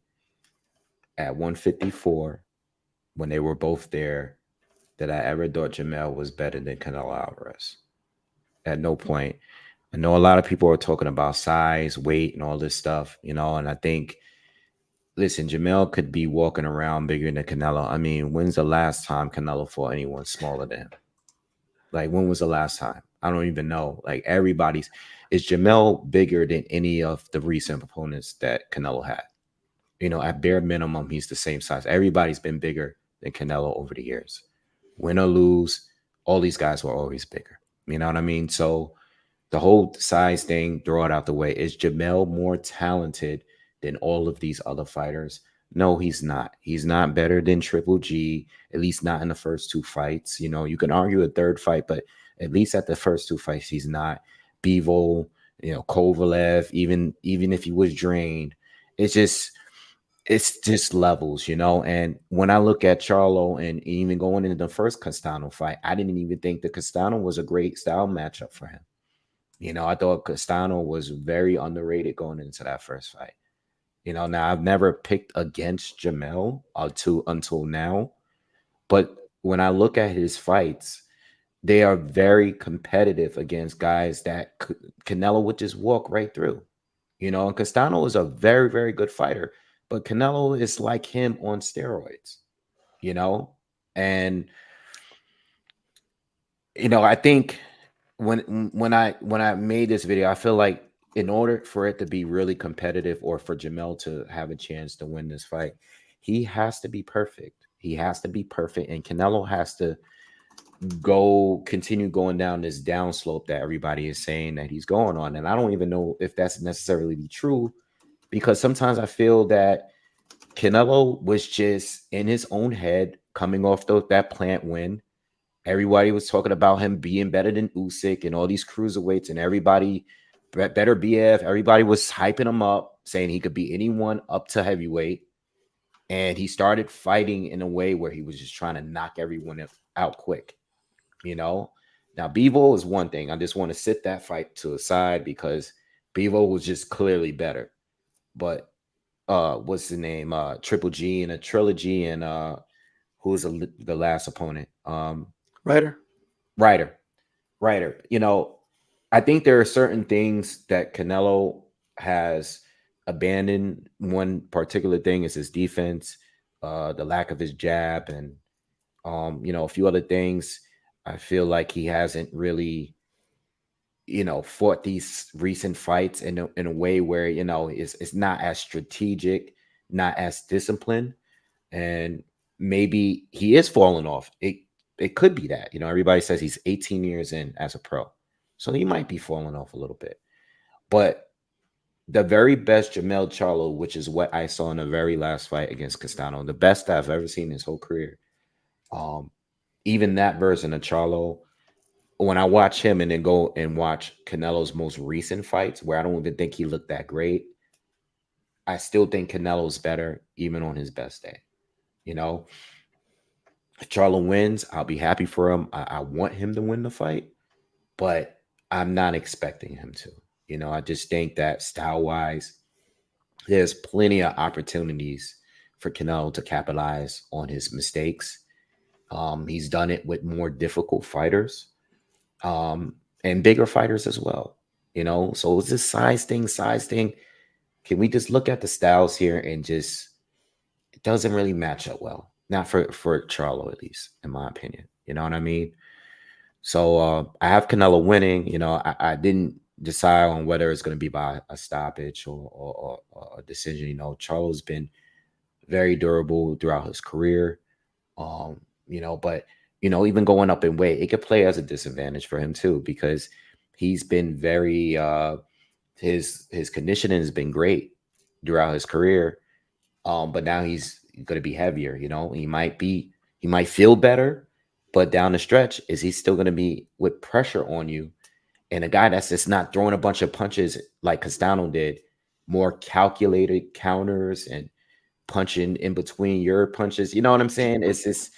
at 154 when they were both there that I ever thought Jermell was better than Canelo Alvarez. At no point. I know a lot of people are talking about size, weight, and all this stuff, and I think, listen, Jermell could be walking around bigger than Canelo. I mean, when's the last time Canelo fought anyone smaller than him? Like, when was the last time? I don't even know. Like, is Jermell bigger than any of the recent opponents that Canelo had? At bare minimum, he's the same size. Everybody's been bigger than Canelo over the years. Win or lose, all these guys were always bigger. You know what I mean? So the whole size thing, throw it out the way. Is Jermell more talented than all of these other fighters? No, he's not. He's not better than Triple G, at least not in the first two fights. You can argue a third fight, but at least at the first two fights, he's not. Bivol, Kovalev, even if he was drained, it's just levels, And when I look at Charlo and even going into the first Castano fight, I didn't even think the Castano was a great style matchup for him. I thought Castano was very underrated going into that first fight. Now I've never picked against Jermell until now, but when I look at his fights, they are very competitive against guys that Canelo would just walk right through. And Castano is a very, very good fighter, but Canelo is like him on steroids. And I think when I made this video, I feel like in order for it to be really competitive or for Jermell to have a chance to win this fight, he has to be perfect. He has to be perfect, and Canelo has to continue going down this downslope that everybody is saying that he's going on. And I don't even know if that's necessarily true, because sometimes I feel that Canelo was just in his own head coming off that plant win. Everybody was talking about him being better than Usyk and all these cruiserweights, and everybody better BF. Everybody was hyping him up, saying he could beat anyone up to heavyweight. And he started fighting in a way where he was just trying to knock everyone out quick. Now Bivol is one thing. I just want to sit that fight to the side because Bivol was just clearly better. But what's the name? Triple G and a trilogy, and who was the last opponent? Ryder. I think there are certain things that Canelo has abandoned. One particular thing is his defense, the lack of his jab, and a few other things. I feel like he hasn't really, fought these recent fights in a way where it's not as strategic, not as disciplined, and maybe he is falling off. It could be that, everybody says he's 18 years in as a pro, so he might be falling off a little bit. But the very best Jermell Charlo, which is what I saw in the very last fight against Castano, the best I've ever seen in his whole career. Even that version of Charlo, when I watch him and then go and watch Canelo's most recent fights, where I don't even think he looked that great, I still think Canelo's better, even on his best day. If Charlo wins, I'll be happy for him. I want him to win the fight, but I'm not expecting him to. I just think that style-wise, there's plenty of opportunities for Canelo to capitalize on his mistakes. He's done it with more difficult fighters, and bigger fighters as well. So it's this size thing. Can we just look at the styles here and just, it doesn't really match up well. Not for Charlo, at least, in my opinion. You know what I mean? So I have Canelo winning. You know, I didn't decide on whether it's going to be by a stoppage or a decision. You know, Charlo's been very durable throughout his career. You know, but you know, even going up in weight, it could play as a disadvantage for him too, because he's been very his conditioning has been great throughout his career. But now he's going to be heavier. You know, he might feel better, but down the stretch, is he still going to be with pressure on you? And a guy that's just not throwing a bunch of punches like Castano did, more calculated counters and punching in between your punches. You know what I'm saying? It's just,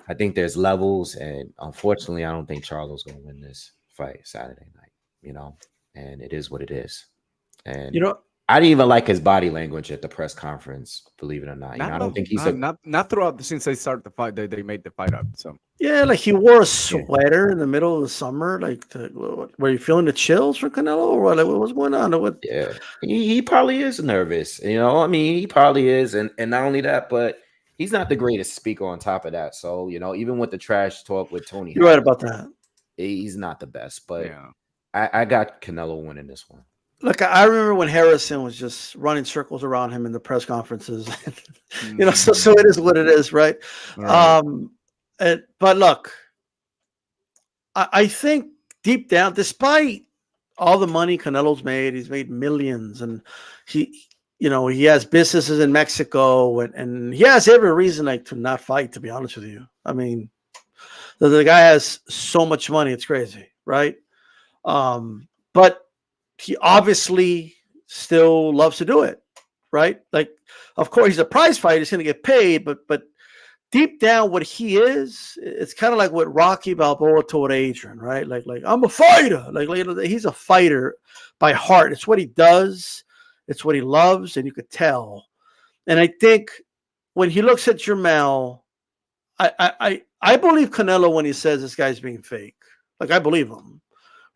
I think there's levels, and unfortunately, I don't think Charlo's going to win this fight Saturday night. You know, and it is what it is. And You know, I didn't even like his body language at the press conference, believe it or not. You know, I don't think he's not throughout since they started the fight. They made the fight up. So yeah, like he wore a sweater in the middle of the summer. Like, were you feeling the chills for Canelo, or what? Like, what was going on? What? Yeah, he probably is nervous. You know, I mean, he probably is, and not only that, but he's not the greatest speaker on top of that. So, you know, even with the trash talk with Tony, You're right about that. He's not the best, but yeah, I got Canelo winning this one. Look, I remember when Harrison was just running circles around him in the press conferences. You know, so it is what it is, right? Right. But look, I think deep down, despite all the money Canelo's made, he's made millions, and he has businesses in Mexico, and he has every reason like to not fight, to be honest with you. I mean, the guy has so much money, it's crazy, right? But he obviously still loves to do it, right? Like, of course, he's a prize fighter, he's going to get paid, but deep down, what he is, it's kind of like what Rocky Balboa told Adrian, right? Like I'm a fighter. Like he's a fighter by heart. It's what he does. It's what he loves, and you could tell. And I think when he looks at Jermell, I believe Canelo when he says this guy's being fake. Like, I believe him.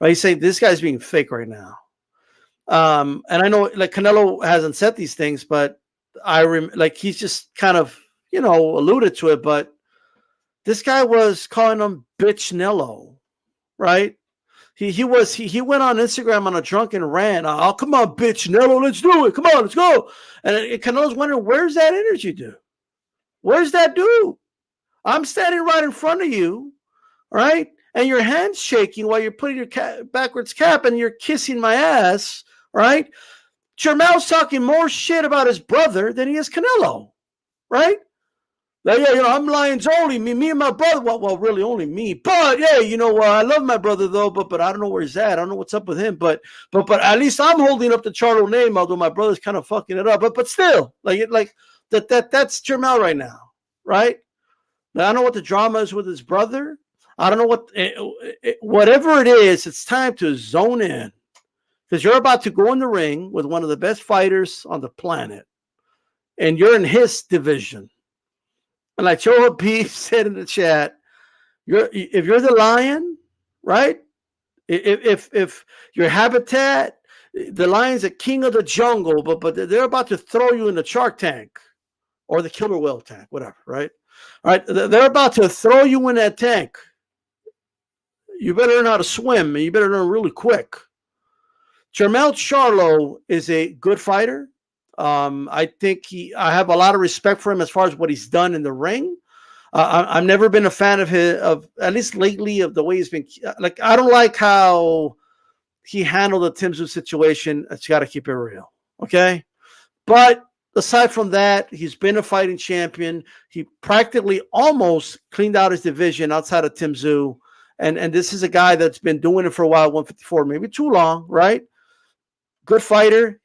Right? He's saying this guy's being fake right now. And I know, like, Canelo hasn't said these things, but like he's just kind of, alluded to it. But this guy was calling him Bitch Nello, right? He went on Instagram on a drunken rant. Oh, come on, Bitch Nello, let's do it. Come on, let's go. And Canelo's wondering, where's that energy dude? Where's that dude? I'm standing right in front of you, right? And your hand's shaking while you're putting your backwards cap and you're kissing my ass, right? Jermell's talking more shit about his brother than he is Canelo, right? Like, yeah, I'm Lions only, me and my brother. Well, really only me. But yeah, I love my brother though. But I don't know where he's at. I don't know what's up with him. But at least I'm holding up the Charlo name, although my brother's kind of fucking it up. But still, that's Jermell right now, right? Now, I don't know what the drama is with his brother. I don't know whatever it is. It's time to zone in, because you're about to go in the ring with one of the best fighters on the planet, and you're in his division. And like Joe Habib said in the chat, if you're the lion, right? If your habitat, the lion's a king of the jungle, but they're about to throw you in the shark tank or the killer whale tank, whatever, right? All right, they're about to throw you in that tank. You better learn how to swim, and you better learn really quick. Jermell Charlo is a good fighter. I think I have a lot of respect for him as far as what he's done in the ring. I've never been a fan of at least lately, of the way he's been. Like, I don't like how he handled the Tim Tszyu situation. It's got to keep it real, okay? But aside from that, he's been a fighting champion. He practically almost cleaned out his division outside of Tim Tszyu. And this is a guy that's been doing it for a while, 154, maybe too long, right? Good fighter.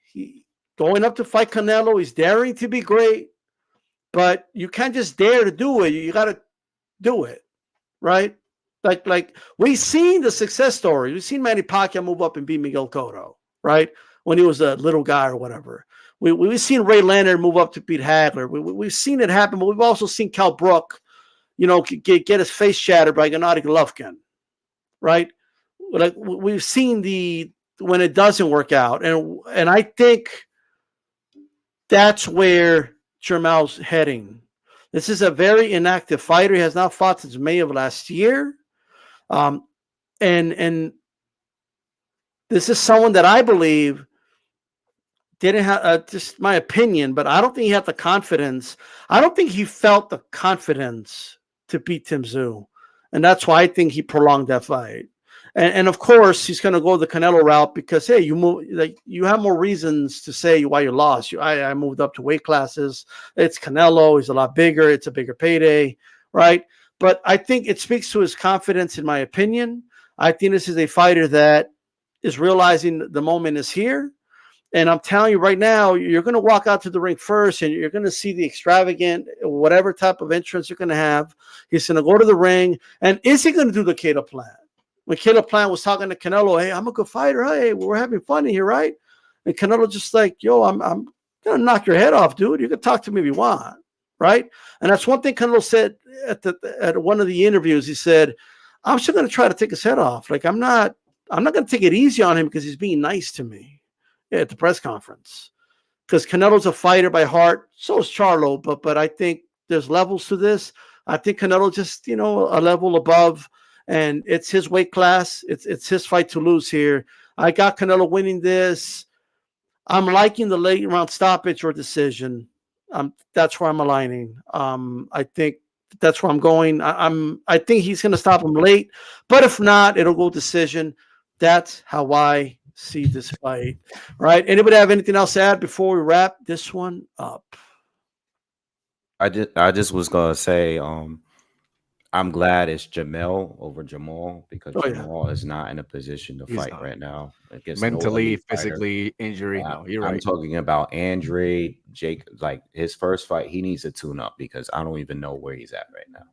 Going up to fight Canelo, he's daring to be great, but you can't just dare to do it. You got to do it, right? Like we've seen the success story. We've seen Manny Pacquiao move up and beat Miguel Cotto, right? When he was a little guy or whatever. We've seen Ray Leonard move up to beat Hagler. We've seen it happen, but we've also seen Cal Brook, get his face shattered by Gennady Golovkin, right? Like, we've seen when it doesn't work out, and I think that's where Jermell's heading. This is a very inactive fighter. He has not fought since May of last year. And this is someone that I believe didn't have, just my opinion, but I don't think he had the confidence. I don't think he felt the confidence to beat Tim Tszyu. And that's why I think he prolonged that fight. And of course, he's going to go the Canelo route because, hey, you have more reasons to say why you lost. I moved up to weight classes. It's Canelo. He's a lot bigger. It's a bigger payday, right? But I think it speaks to his confidence, in my opinion. I think this is a fighter that is realizing the moment is here. And I'm telling you right now, you're going to walk out to the ring first and you're going to see the extravagant, whatever type of entrance you're going to have. He's going to go to the ring. And is he going to do the Caleb Plant? When Caleb Plant was talking to Canelo, hey, I'm a good fighter. Hey, we're having fun here, right? And Canelo just like, yo, I'm going to knock your head off, dude. You can talk to me if you want, right? And that's one thing Canelo said at one of the interviews. He said, I'm still going to try to take his head off. Like, I'm not going to take it easy on him because he's being nice to me at the press conference. Because Canelo's a fighter by heart. So is Charlo. But I think there's levels to this. I think Canelo just, a level above. And it's his weight class. It's his fight to lose here. I got Canelo winning this. I'm liking the late round stoppage or decision. That's where I'm aligning. I think that's where I'm going. I think he's going to stop him late. But if not, it'll go decision. That's how I see this fight. Right? Anybody have anything else to add before we wrap this one up? I just was gonna say, I'm glad it's Jermell over Jermell because Jermell is not in a position to fight right now. Mentally, physically, injury. No, you're right. I'm talking about Andre, Jake, like his first fight, he needs to tune up because I don't even know where he's at right now.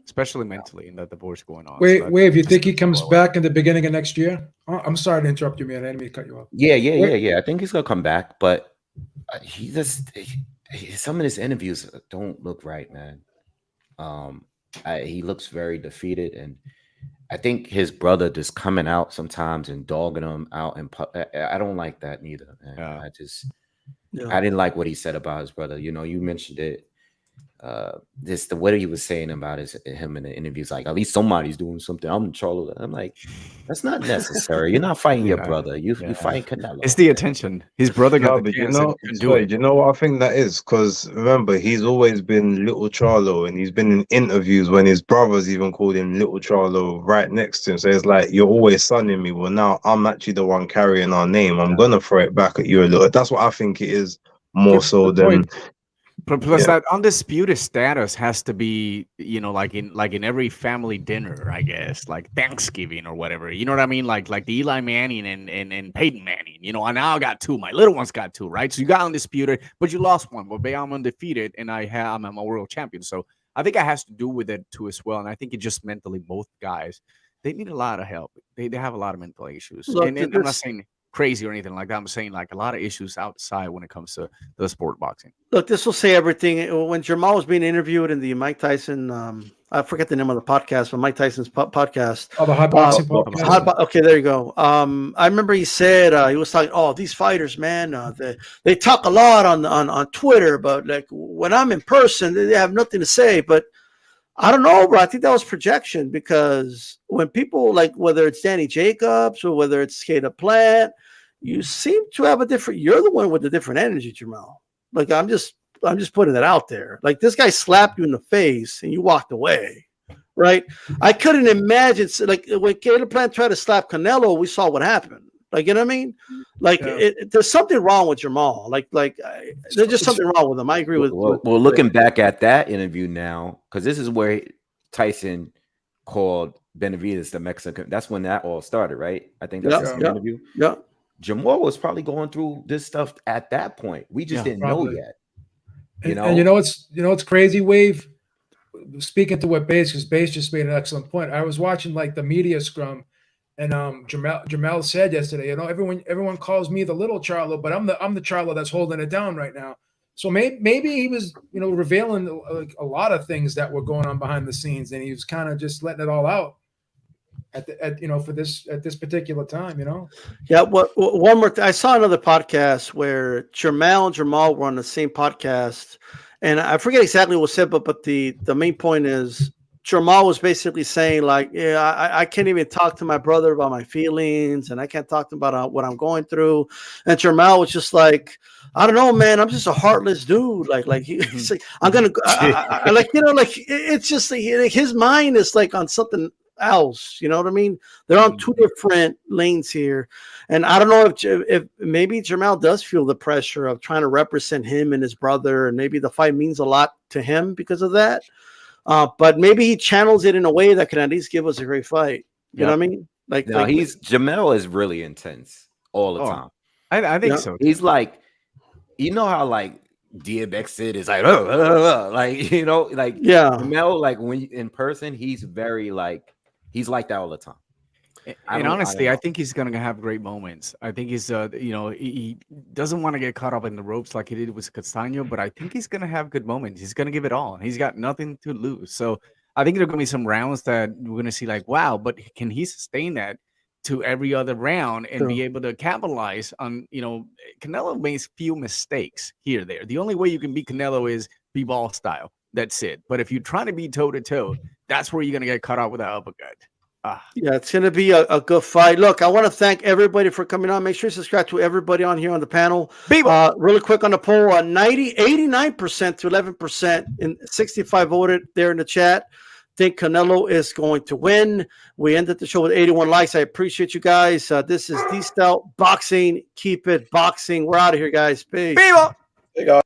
Especially mentally, and that divorce going on. Wait, you think he comes back in the beginning of next year? Oh, I'm sorry to interrupt you, man. I didn't mean to cut you off. Yeah. I think he's gonna come back, but some of his interviews don't look right, man. He looks very defeated, and I think his brother just coming out sometimes and dogging him out, and I don't like that neither. Man. I didn't like what he said about his brother. You mentioned it. What he was saying about him in the interviews, like at least somebody's doing something. I'm Charlo. I'm like, that's not necessary. You're not fighting your brother. You fighting Canelo. It's the attention. His brother got the chance. You know what I think that is? Because remember, he's always been Little Charlo, and he's been in interviews when his brothers even called him Little Charlo right next to him. So it's like, you're always sonning me. Well, now I'm actually the one carrying our name. I'm gonna throw it back at you a little. That's what I think it is more so than. Plus, that undisputed status has to be, like in every family dinner, I guess, like Thanksgiving or whatever. You know what I mean? Like the Eli Manning and Peyton Manning. I now got two. My little one's got two, right? So you got undisputed, but you lost one. But I'm undefeated, and I'm a world champion. So I think it has to do with it too as well. And I think it just mentally, both guys, they need a lot of help. They have a lot of mental issues. Look, and I'm not saying crazy or anything like that. I'm saying like a lot of issues outside when it comes to the sport boxing. Look, this will say everything. When Jermell was being interviewed in the Mike Tyson, I forget the name of the podcast, but Mike Tyson's podcast. Oh, the Hot Boxing podcast. Okay, there you go. I remember he said he was talking. Oh, these fighters, man, they talk a lot on Twitter, but like when I'm in person, they have nothing to say. But I don't know, bro. I think that was projection because when people like whether it's Danny Jacobs or whether it's Caleb Plant, you seem to have you're the one with the different energy, Jermell. Like I'm just putting that out there. Like this guy slapped you in the face and you walked away, right? I couldn't imagine like when Caleb Plant tried to slap Canelo, we saw what happened. Like, you know what I mean? Like there's something wrong with Jermell. Like there's just something wrong with him. I agree with. Well, looking back at that interview now, because this is where Tyson called Benavidez the Mexican. That's when that all started, right? I think that's the interview. Yeah. Jermell was probably going through this stuff at that point. We just didn't know yet. And you know what's crazy, Wave? Speaking to what Bass, because Bass just made an excellent point. I was watching like the media scrum, and Jermell said yesterday, everyone calls me the little Charlo, but I'm the Charlo that's holding it down right now. So maybe he was revealing a lot of things that were going on behind the scenes, and he was kind of just letting it all out at this particular time, Yeah. One more I saw another podcast where Jermell and Jermell were on the same podcast, and I forget exactly what was said, but the main point is Jermell was basically saying like, yeah, I can't even talk to my brother about my feelings, and I can't talk to him about what I'm going through. And Jermell was just like, I don't know, man. I'm just a heartless dude. He's like, I'm gonna, it's just like his mind is like on something else. You know what I mean? They're on two different lanes here, and I don't know if maybe Jermell does feel the pressure of trying to represent him and his brother, and maybe the fight means a lot to him because of that. But maybe he channels it in a way that can at least give us a great fight. You know what I mean? Jermell is really intense all the time. I think so. He's like, you know how like DMX Sid is like, Jermell, like when in person, he's very like, he's like that all the time. And honestly, I think he's gonna have great moments. I think he's, he doesn't want to get caught up in the ropes like he did with Castaño, but I think he's gonna have good moments. He's gonna give it all. He's got nothing to lose. So I think there are gonna be some rounds that we're gonna see like, wow, but can he sustain that to every other round and be able to capitalize on? Canelo makes few mistakes here or there. The only way you can beat Canelo is be ball style. That's it. But if you're trying to be toe to toe, that's where you're gonna get caught out with that uppercut. Yeah, it's going to be a good fight. Look, I want to thank everybody for coming on. Make sure you subscribe to everybody on here on the panel. Really quick on the poll, 89% to 11% and 65 voted there in the chat. Think Canelo is going to win. We ended the show with 81 likes. I appreciate you guys. This is D-Style Boxing. Keep it boxing. We're out of here, guys. Peace. Hey, guys.